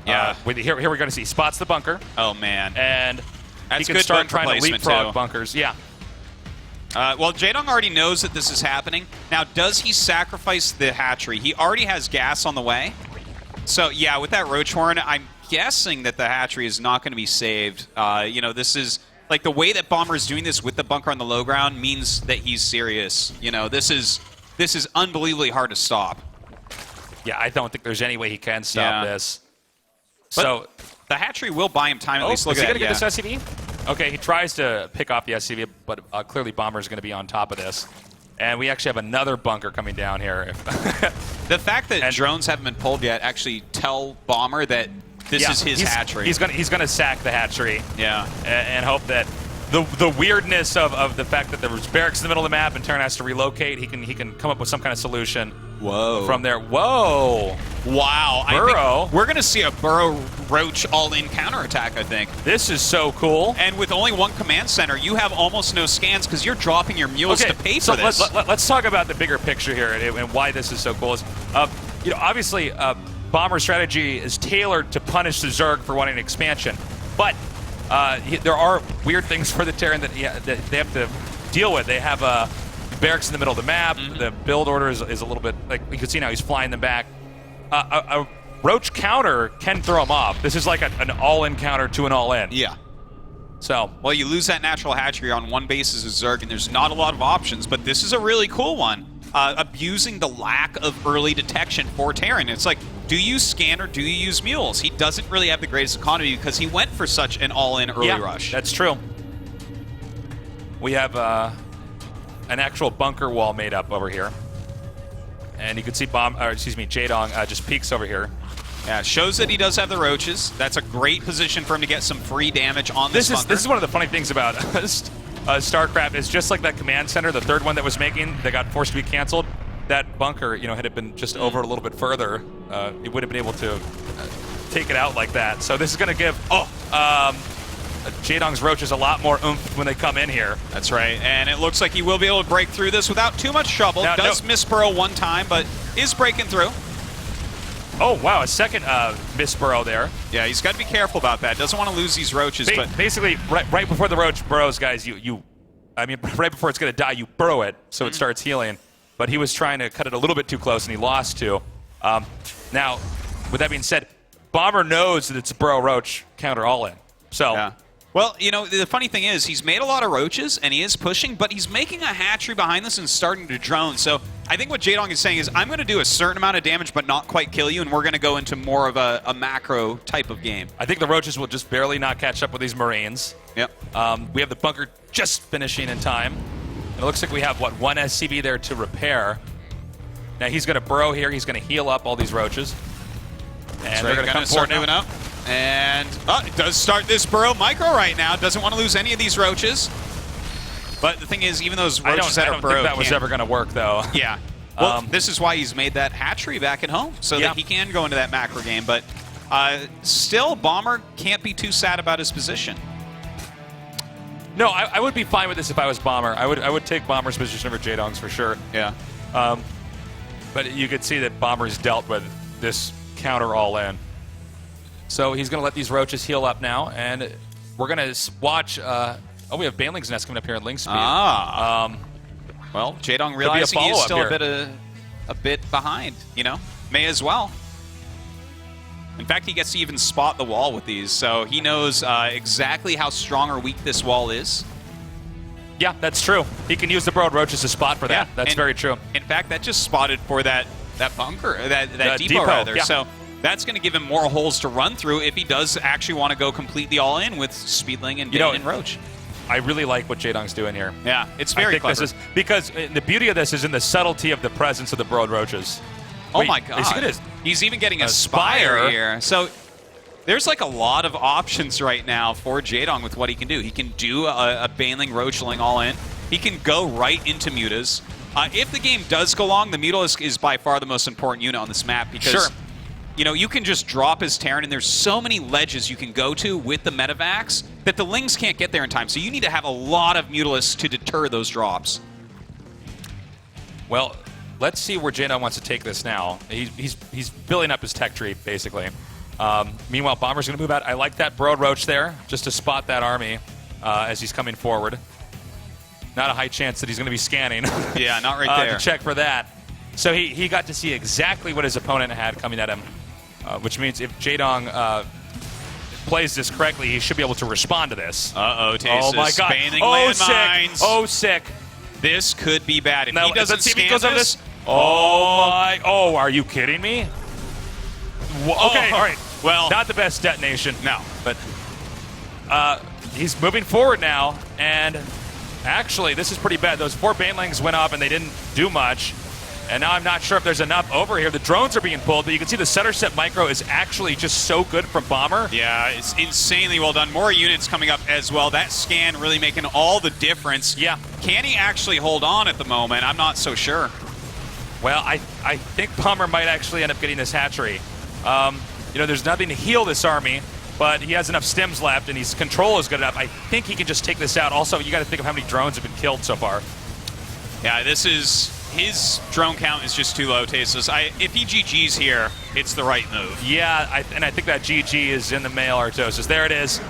here we're going to see. He spots the bunker. Oh, man. And that's he can good start trying to placement leapfrog too. bunkers. Yeah. Well, Jaedong already knows that this is happening. Now, does he sacrifice the hatchery? He already has gas on the way. So, yeah, with that Roach Horn, I'm guessing that the hatchery is not going to be saved. You know, this is, like, the way that Bomber is doing this with the bunker on the low ground means that he's serious. You know, this is unbelievably hard to stop. Yeah, I don't think there's any way he can stop this. But so the hatchery will buy him time. At least look is he at going to get this SCV? Okay, he tries to pick off the SCV, but clearly Bomber's going to be on top of this. And we actually have another bunker coming down here. The fact that drones haven't been pulled yet actually tell Bomber that this is his hatchery. He's gonna sack the hatchery. Yeah. And hope that the weirdness of the fact that there was barracks in the middle of the map and Terran has to relocate, he can come up with some kind of solution. Whoa. From there. Whoa. Wow. Burrow. I think we're going to see a Burrow Roach all-in counterattack, I think. This is so cool. And with only one command center, you have almost no scans because you're dropping your mules to pay for this. Let's talk about the bigger picture here and why this is so cool. You know, obviously, Bomber's strategy is tailored to punish the Zerg for wanting expansion. But there are weird things for the Terran that they have to deal with. They have barracks in the middle of the map. The build order is a little bit, like you can see now he's flying them back. A Roach counter can throw him off. This is like an all-in counter to an all-in. Yeah. So, well, you lose that natural hatchery on one basis of Zerg, and there's not a lot of options, but this is a really cool one. Abusing the lack of early detection for Terran. It's like, do you scan or do you use mules? He doesn't really have the greatest economy because he went for such an all-in early rush. That's true. We have an actual bunker wall made up over here. And you can see Jaedong just peeks over here. Yeah, shows that he does have the roaches. That's a great position for him to get some free damage on this bunker. This is one of the funny things about StarCraft. Is just like that command center, the third one that was making, that got forced to be canceled. That bunker, you know, had it been just over a little bit further, it would have been able to take it out like that. So this is going to give Jaedong's roaches a lot more oomph when they come in here. That's right, and it looks like he will be able to break through this without too much trouble. Does miss burrow one time, but is breaking through. Oh, wow, a second miss burrow there. Yeah, he's got to be careful about that. Doesn't want to lose these roaches. But basically, right before the roach burrows, guys, right before it's going to die, you burrow it so it starts healing. But he was trying to cut it a little bit too close, and he lost to. Now, with that being said, Bomber knows that it's a burrow roach counter all-in. So. Yeah. Well, you know, the funny thing is he's made a lot of roaches, and he is pushing, but he's making a hatchery behind this and starting to drone. So I think what Jaedong is saying is, I'm going to do a certain amount of damage but not quite kill you, and we're going to go into more of a macro type of game. I think the roaches will just barely not catch up with these Marines. Yep. We have the bunker just finishing in time. It looks like we have, one SCV there to repair. Now he's going to burrow here. He's going to heal up all these roaches. And they're going to come forward moving up. And it does start this burrow micro right now. Doesn't want to lose any of these roaches. But the thing is, even those roaches that are burrowed, I don't think that was ever going to work, though. Yeah. Well, this is why he's made that hatchery back at home, so that he can go into that macro game. But still, Bomber can't be too sad about his position. No, I would be fine with this if I was Bomber. I would take Bomber's position over Jaedong's for sure. Yeah. But you could see that Bomber's dealt with this counter all in. So he's going to let these roaches heal up now, and we're going to watch. We have Baneling's Nest coming up here in Link Speed. Well, Jaedong realizing he's still a bit behind. May as well. In fact, he gets to even spot the wall with these, so he knows exactly how strong or weak this wall is. Yeah, that's true. He can use the Burrowed Roaches to spot for that. That's very true. In fact, that just spotted for that bunker, that depot rather. Yeah. So that's going to give him more holes to run through if he does actually want to go completely all in with Speedling and Bane and Roach. I really like what Jaedong's doing here. Yeah, it's very clever. Because the beauty of this is in the subtlety of the presence of the Burrowed Roaches. Oh my God. He's even getting a Spire here. So there's like a lot of options right now for Jaedong with what he can do. He can do a Baneling Roachling all in. He can go right into Mutas. If the game does go long, the Muta is by far the most important unit on this map because you can just drop his Terran, and there's so many ledges you can go to with the Metavacs that the Lings can't get there in time. So you need to have a lot of Mutalisks to deter those drops. Well, let's see where Jaedong wants to take this now. He's building up his tech tree, basically. Meanwhile, Bomber's going to move out. I like that Burrowed Roach there, just to spot that army as he's coming forward. Not a high chance that he's going to be scanning. Yeah, not right there. To check for that. So he got to see exactly what his opponent had coming at him, which means if Jaedong plays this correctly, he should be able to respond to this. Uh-oh, Tasis. Oh, my God. Landmines. Oh, sick. This could be bad. If he doesn't see if he scan goes over this. Oh, my. Oh, are you kidding me? Okay, all right. Well, not the best detonation. No. But he's moving forward now, and actually, this is pretty bad. Those 4 Banelings went up, and they didn't do much. And now I'm not sure if there's enough over here. The drones are being pulled, but you can see the center set micro is actually just so good from Bomber. Yeah, it's insanely well done. More units coming up as well. That scan really making all the difference. Yeah. Can he actually hold on at the moment? I'm not so sure. Well, I think Bomber might actually end up getting this hatchery. There's nothing to heal this army, but he has enough stims left, and his control is good enough. I think he can just take this out. Also, you got to think of how many drones have been killed so far. Yeah, his drone count is just too low, Tasis. If he GG's here, it's the right move. Yeah, I think that GG is in the mail, Artosis. There it is.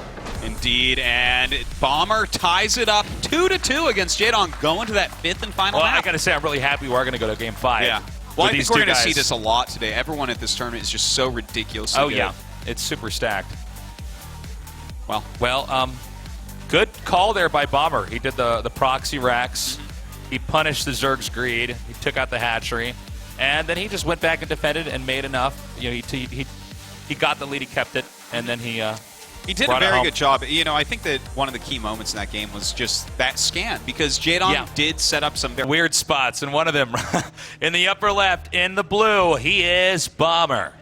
Indeed, and Bomber ties it up 2-2 against Jaedong, going to that 5th and final map. I got to say, I'm really happy we are going to go to Game 5. Yeah. Well, I think we're going to see this a lot today. Everyone at this tournament is just so ridiculously good. Yeah. It's super stacked. Well, good call there by Bomber. He did the proxy racks. He punished the Zerg's greed. He took out the hatchery. And then he just went back and defended and made enough. He got the lead, he kept it, and then he did a very good job. I think that one of the key moments in that game was just that scan, because Jaedong did set up some very weird spots, and one of them in the upper left, in the blue, he is Bomber.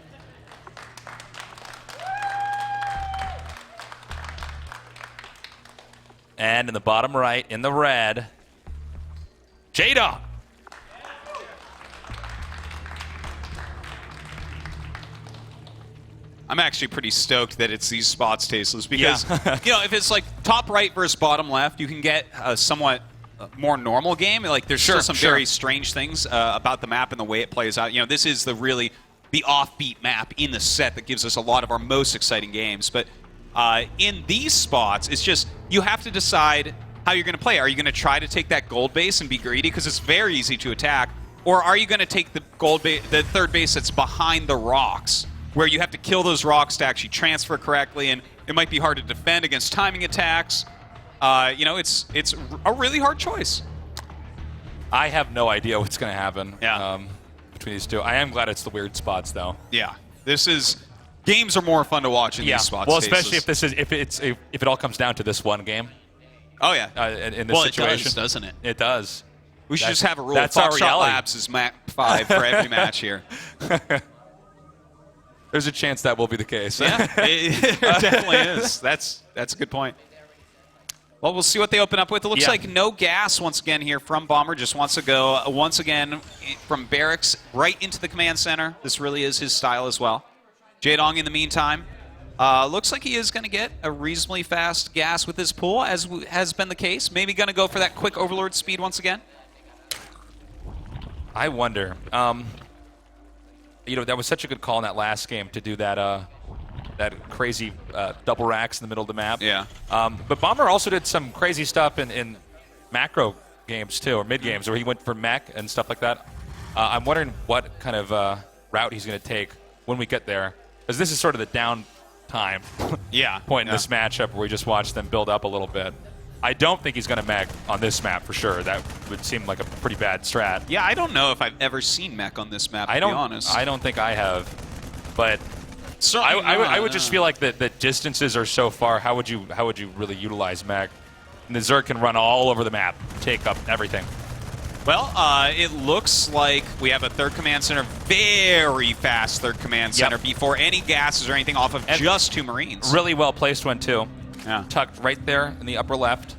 And in the bottom right, in the red, Jaedong. I'm actually pretty stoked that it's these spots, Tasteless, because if it's like top right versus bottom left, you can get a somewhat more normal game. Like there's still some very strange things about the map and the way it plays out. This is the offbeat map in the set that gives us a lot of our most exciting games. But in these spots, it's just you have to decide how you're going to play. Are you going to try to take that gold base and be greedy because it's very easy to attack, or are you going to take the the third base that's behind the rocks, where you have to kill those rocks to actually transfer correctly, and it might be hard to defend against timing attacks. It's a really hard choice. I have no idea what's going to happen between these two. I am glad it's the weird spots, though. Yeah, games are more fun to watch in these spots. Well, especially if it all comes down to this one game. Oh yeah, in this situation, it does, doesn't it? It does. We should just have a rule. That's our reality. Labs is map 5 for every match here. There's a chance that will be the case. Yeah, it definitely is. That's a good point. Well, we'll see what they open up with. It looks like no gas once again here from Bomber. Just wants to go once again from barracks right into the command center. This really is his style as well. Jaedong in the meantime. Looks like he is going to get a reasonably fast gas with his pull, as has been the case. Maybe going to go for that quick Overlord speed once again. I wonder. That was such a good call in that last game to do that that crazy double racks in the middle of the map. Yeah. But Bomber also did some crazy stuff in macro games, too, or mid games, where he went for mech and stuff like that. I'm wondering what kind of route he's going to take when we get there, because this is sort of the downtime point in this matchup where we just watch them build up a little bit. I don't think he's going to mech on this map for sure. That would seem like a pretty bad strat. Yeah, I don't know if I've ever seen mech on this map, to be honest. I don't think I have, but I would just feel like the distances are so far. How would you really utilize mech? And the Zerg can run all over the map, take up everything. Well, it looks like we have a third command center, very fast third command center, before any gases or anything off of just 2 Marines. Really well placed one, too. Yeah. Tucked right there in the upper left,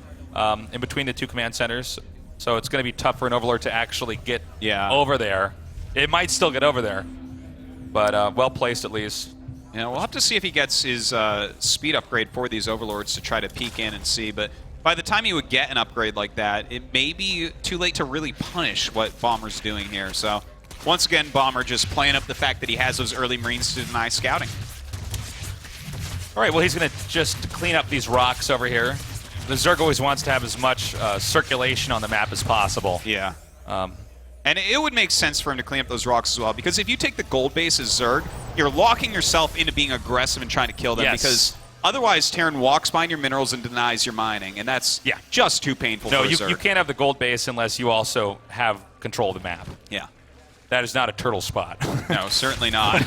in between the 2 command centers. So it's going to be tough for an Overlord to actually get over there. It might still get over there, but well placed at least. Yeah, we'll have to see if he gets his speed upgrade for these Overlords to try to peek in and see, but by the time you would get an upgrade like that, it may be too late to really punish what Bomber's doing here. So, once again, Bomber just playing up the fact that he has those early Marines to deny scouting. All right, well, he's going to just clean up these rocks over here. The Zerg always wants to have as much circulation on the map as possible. Yeah. And it would make sense for him to clean up those rocks as well, because if you take the gold base as Zerg, you're locking yourself into being aggressive and trying to kill them, because otherwise Terran walks behind your minerals and denies your mining, and that's just too painful for a Zerg. No, you can't have the gold base unless you also have control of the map. Yeah. That is not a turtle spot. No, certainly not.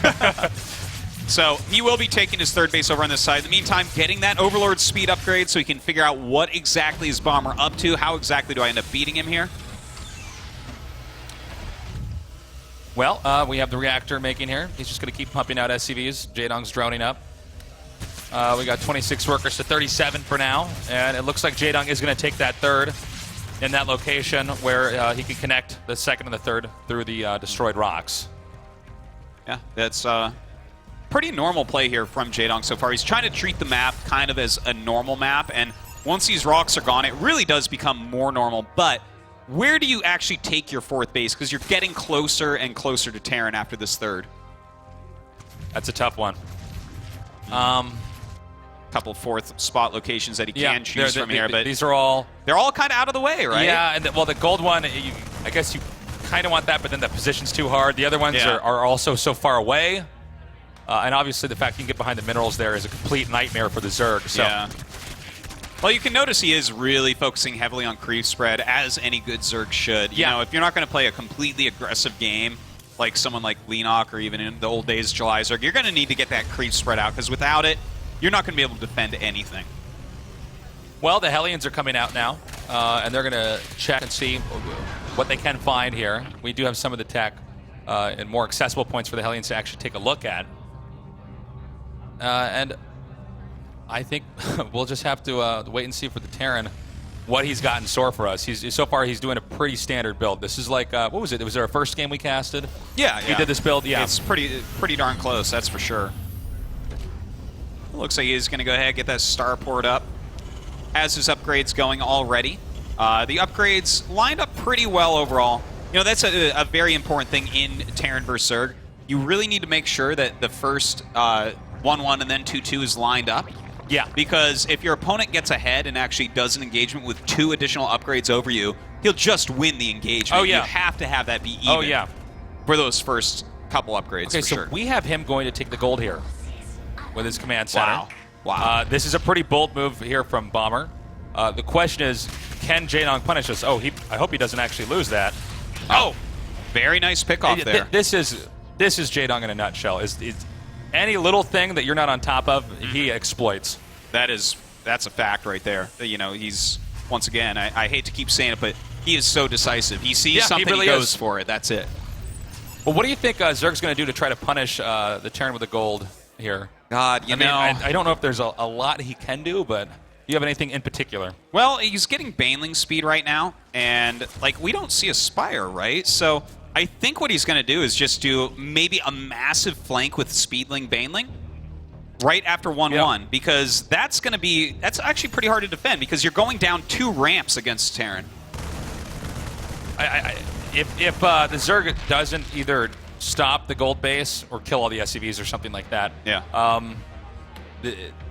So he will be taking his third base over on this side. In the meantime, getting that Overlord speed upgrade so he can figure out what exactly is Bomber up to. How exactly do I end up beating him here? Well, we have the reactor making here. He's just going to keep pumping out SCVs. Jaedong's droning up. We got 26 workers to 37 for now, and it looks like Jaedong is going to take that third in that location where he can connect the second and the third through the destroyed rocks. Yeah, that's pretty normal play here from Jaedong so far. He's trying to treat the map kind of as a normal map, and once these rocks are gone, it really does become more normal. But where do you actually take your fourth base? Because you're getting closer and closer to Terran after this third. That's a tough one. Couple fourth spot locations that he can choose from here, but these are all... They're all kind of out of the way, right? Yeah, and well, the gold one, I guess you kind of want that, but then the position's too hard. The other ones are also so far away. And obviously the fact you can get behind the minerals there is a complete nightmare for the Zerg. So. Yeah. Well, you can notice he is really focusing heavily on creep spread, as any good Zerg should. You know, if you're not going to play a completely aggressive game, like someone like Leenock or even in the old days July Zerg, you're going to need to get that creep spread out, because without it, you're not going to be able to defend anything. Well, the Hellions are coming out now, and they're going to check and see what they can find here. We do have some of the tech and more accessible points for the Hellions to actually take a look at. And I think we'll just have to wait and see for the Terran what he's got in store for us. So far, he's doing a pretty standard build. This is like, what was it? Was there our first game we casted? Yeah. We did this build? Yeah. It's pretty darn close, that's for sure. Looks like he's going to go ahead and get that starport up. Has his upgrades going already. The upgrades lined up pretty well overall. You know, that's a very important thing in Terran vs. Zerg. You really need to make sure that the first 1-1 and then 2-2 is lined up. Yeah. Because if your opponent gets ahead and actually does an engagement with 2 additional upgrades over you, he'll just win the engagement. Oh, yeah. You have to have that be even for those first couple upgrades, okay, for so sure. we have him going to take the gold here with his command center. Wow. This is a pretty bold move here from Bomber. The question is, can Jaedong punish us? Oh, I hope he doesn't actually lose that. Oh, very nice pickoff there. This is Jaedong in a nutshell. Is any little thing that you're not on top of, he exploits. That's a fact right there. You know, he's, once again, I hate to keep saying it, but he is so decisive. He sees something, he goes for it. That's it. Well, what do you think Zerg's going to do to try to punish the Terran with the gold here? God, I don't know if there's a lot he can do, but you have anything in particular? Well, he's getting Baneling speed right now, and like we don't see a Spire, right? So I think what he's going to do is just do maybe a massive flank with Speedling Baneling right after 1-1, because that's actually pretty hard to defend because you're going down 2 ramps against Terran. If the Zerg doesn't either stop the gold base or kill all the SCVs or something like that,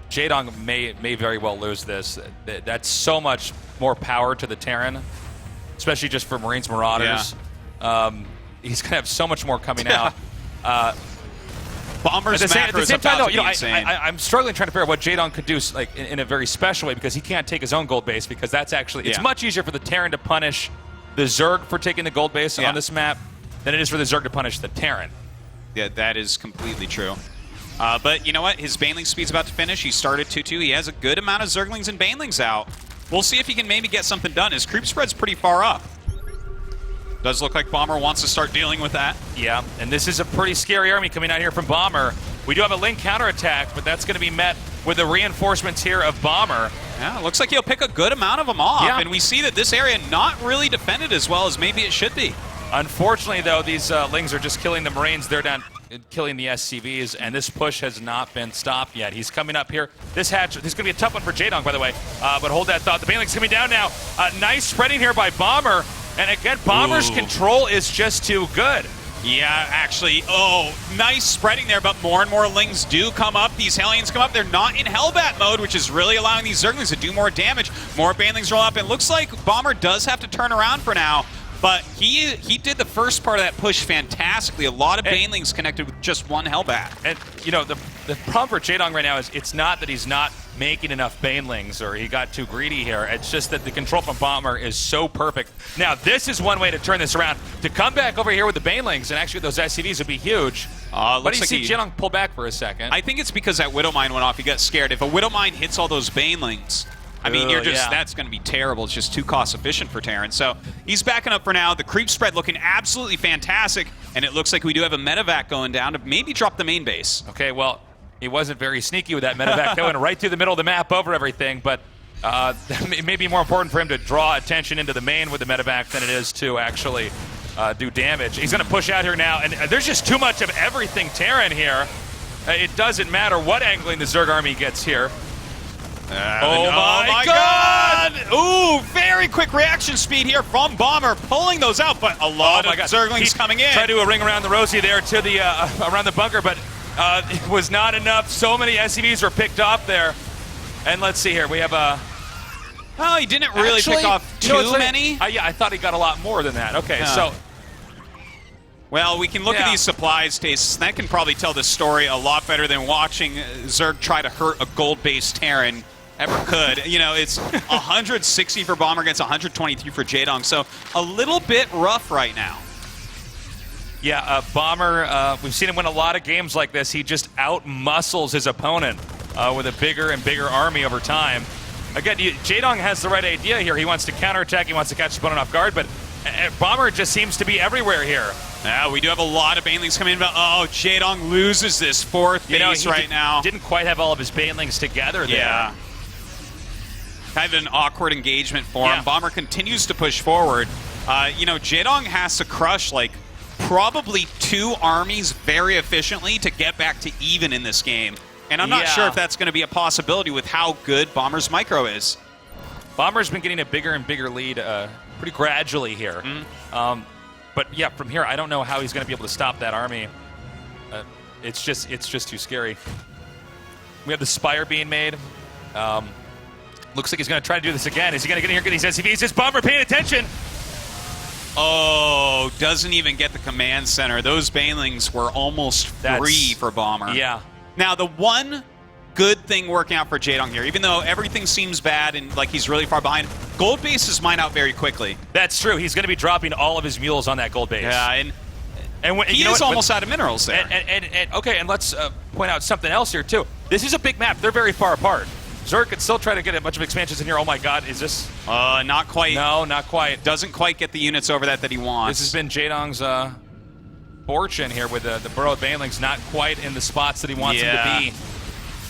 Jaedong may very well lose this. That's so much more power to the Terran, especially just for Marines Marauders. He's going to have so much more coming out. Bomber's at the same time, though, insane. I'm struggling trying to figure out what Jaedong could do like in a very special way, because he can't take his own gold base, because that's actually it's much easier for the Terran to punish the Zerg for taking the gold base on this map than it is for the Zerg to punish the Terran. Yeah, that is completely true. But you know what? His Baneling speed's about to finish. He started 2-2. He has a good amount of Zerglings and Banelings out. We'll see if he can maybe get something done. His creep spread's pretty far up. Does look like Bomber wants to start dealing with that. Yeah, and this is a pretty scary army coming out here from Bomber. We do have a Link counterattack, but that's going to be met with the reinforcements here of Bomber. Yeah, looks like he'll pick a good amount of them off, and we see that this area not really defended as well as maybe it should be. Unfortunately, though, these Lings are just killing the Marines. They're down killing the SCVs, and this push has not been stopped yet. He's coming up here. This is going to be a tough one for Jaedong, by the way, but hold that thought. The Baneling's coming down now. Nice spreading here by Bomber, and again, Bomber's control is just too good. Yeah, actually. Oh, nice spreading there, but more and more Lings do come up. These Hellions come up. They're not in Hellbat mode, which is really allowing these Zerglings to do more damage. More Banelings roll up, and it looks like Bomber does have to turn around for now. But he did the first part of that push fantastically. A lot of Banelings connected with just one Hellbat. And, you know, the problem for Jaedong right now is it's not that he's not making enough Banelings or he got too greedy here. It's just that the control from Bomber is so perfect. Now, this is one way to turn this around. To come back over here with the Banelings and actually those SCVs would be huge. But you see Jaedong pull back for a second. I think it's because that Widow Mine went off. He got scared. If a Widow Mine hits all those Banelings, I mean, that's going to be terrible. It's just too cost efficient for Terran. So he's backing up for now. The creep spread looking absolutely fantastic, and it looks like we do have a medevac going down to maybe drop the main base. Okay, well, he wasn't very sneaky with that medevac going right through the middle of the map over everything, but it may be more important for him to draw attention into the main with the medevac than it is to actually do damage. He's going to push out here now, and there's just too much of everything Terran here. It doesn't matter what angling the Zerg army gets here. Oh my God! Ooh, very quick reaction speed here from Bomber, pulling those out, but a lot of Zerglings coming in. Tried to do a ring around the Rosie there to the around the bunker, but it was not enough. So many SCVs were picked off there. And let's see here, we have a... Oh, he didn't really pick off too many? Yeah, I thought he got a lot more than that. Okay, so... Well, we can look at these supplies tastes. That can probably tell the story a lot better than watching Zerg try to hurt a gold-based Terran ever could. You know, it's 160 for Bomber against 123 for Jaedong, so a little bit rough right now. Yeah, Bomber, we've seen him win a lot of games like this. He just out-muscles his opponent with a bigger and bigger army over time. Again, Jaedong has the right idea here. He wants to counterattack, he wants to catch his opponent off guard, but Bomber just seems to be everywhere here. Yeah, we do have a lot of Banelings coming in, but Jaedong loses this fourth base right now. Didn't quite have all of his Banelings together there. Yeah. Kind of an awkward engagement for him. Bomber continues to push forward. You know, Jaedong has to crush, like, probably 2 armies very efficiently to get back to even in this game. And I'm not sure if that's going to be a possibility with how good Bomber's micro is. Bomber's been getting a bigger and bigger lead pretty gradually here. But yeah, from here, I don't know how he's going to be able to stop that army. It's just too scary. We have the Spire being made. Looks like he's going to try to do this again. Is he going to get in here and get these SCVs? Is Bomber paying attention? Oh, doesn't even get the command center. Those Banelings were almost free for Bomber. Yeah. Now, the one good thing working out for Jaedong here, even though everything seems bad and like he's really far behind, gold bases mine out very quickly. That's true. He's going to be dropping all of his mules on that gold base. Yeah, and he is almost out of minerals there. Okay, and let's point out something else here, too. This is a big map. They're very far apart. Zerg could still try to get a bunch of expansions in here. Oh my God, is this? Not quite. No, not quite. Doesn't quite get the units over that he wants. This has been Jaedong's fortune here with the Burrow Banelings not quite in the spots that he wants them to be.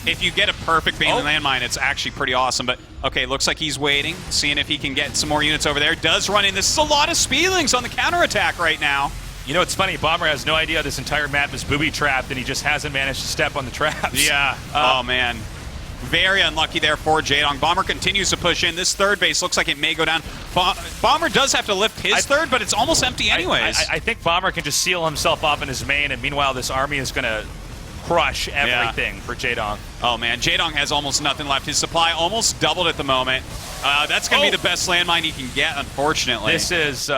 if you get a perfect Baneling landmine, it's actually pretty awesome. But, okay, looks like he's waiting, seeing if he can get some more units over there. Does run in. This is a lot of Speedlings on the counterattack right now. You know, it's funny. Bomber has no idea this entire map is booby-trapped, and he just hasn't managed to step on the traps. Yeah. Oh, man. Very unlucky there for Jaedong. Bomber continues to push in. This third base looks like it may go down. Bomber does have to lift his third, but it's almost empty anyways. I think Bomber can just seal himself off in his main, and meanwhile this army is going to crush everything for Jaedong. Oh, man. Jaedong has almost nothing left. His supply almost doubled at the moment. That's going to be the best landmine he can get, unfortunately. This is,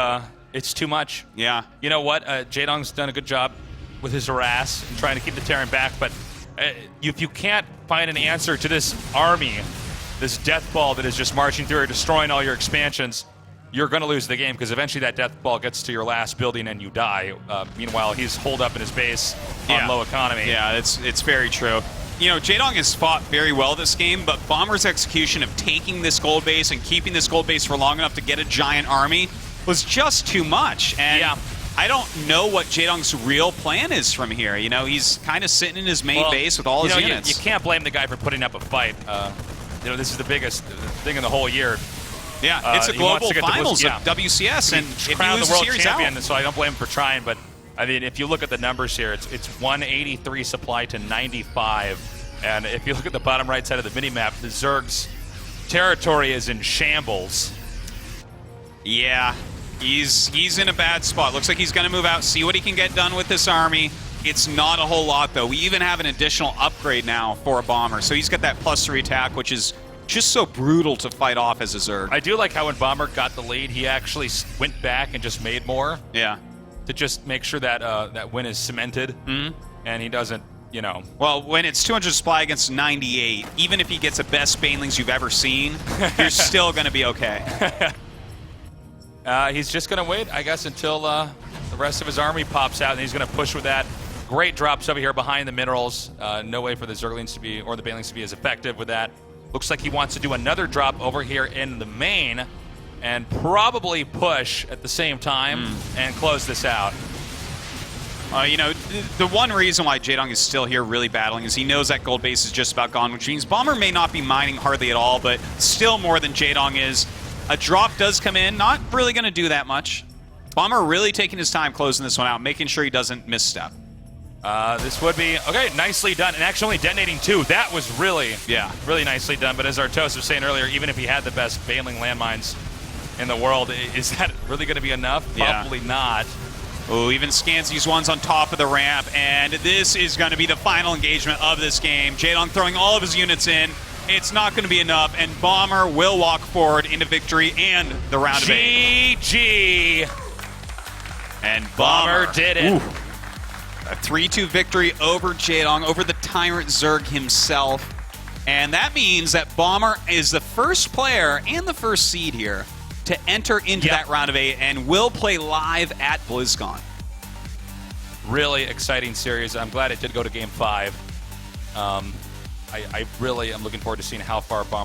it's too much. Yeah. You know what? Jaedong's done a good job with his harass and trying to keep the Terran back, but if you can't find an answer to this army, this death ball that is just marching through or destroying all your expansions, you're going to lose the game because eventually that death ball gets to your last building and you die. Meanwhile, he's holed up in his base on low economy. Yeah, it's very true. You know, Jaedong has fought very well this game, but Bomber's execution of taking this gold base and keeping this gold base for long enough to get a giant army was just too much. And I don't know what Jaedong's real plan is from here. You know, he's kind of sitting in his main base with all his units. You can't blame the guy for putting up a fight. You know, this is the biggest thing in the whole year. Yeah, it's a global finals of WCS, and if he crown the loses world here, he's champion, out. so I don't blame him for trying. But I mean, if you look at the numbers here, it's 183 supply to 95, and if you look at the bottom right side of the minimap, the Zerg's territory is in shambles. Yeah. He's in a bad spot. Looks like he's going to move out, see what he can get done with this army. It's not a whole lot, though. We even have an additional upgrade now for a Bomber. So he's got that +3 attack, which is just so brutal to fight off as a Zerg. I do like how when Bomber got the lead, he actually went back and just made more. Yeah. To just make sure that that win is cemented. And he doesn't, you know. Well, when it's 200 supply against 98, even if he gets the best Banelings you've ever seen, you're still going to be okay. He's just going to wait, I guess, until the rest of his army pops out, and he's going to push with that. Great drops over here behind the minerals. No way for the Zerglings to be, or the Banelings to be as effective with that. Looks like he wants to do another drop over here in the main and probably push at the same time and close this out. You know, the one reason why Jaedong is still here really battling is he knows that gold base is just about gone, which means Bomber may not be mining hardly at all, but still more than Jaedong is. A drop does come in, not really going to do that much. Bomber really taking his time closing this one out, making sure he doesn't misstep. This would be, okay, nicely done. And actually only detonating 2. That was really, really nicely done. But as Artos was saying earlier, even if he had the best Baneling landmines in the world, is that really going to be enough? Probably not. Oh, even scans these ones on top of the ramp, and this is going to be the final engagement of this game. Jaedong throwing all of his units in. It's not going to be enough, and Bomber will walk forward into victory and the round of 8. GG! And Bomber did it. A 3-2 victory over Jaedong, over the Tyrant Zerg himself. And that means that Bomber is the first player and the first seed here to enter into that round of 8 and will play live at BlizzCon. Really exciting series. I'm glad it did go to Game 5. I really am looking forward to seeing how far Bomber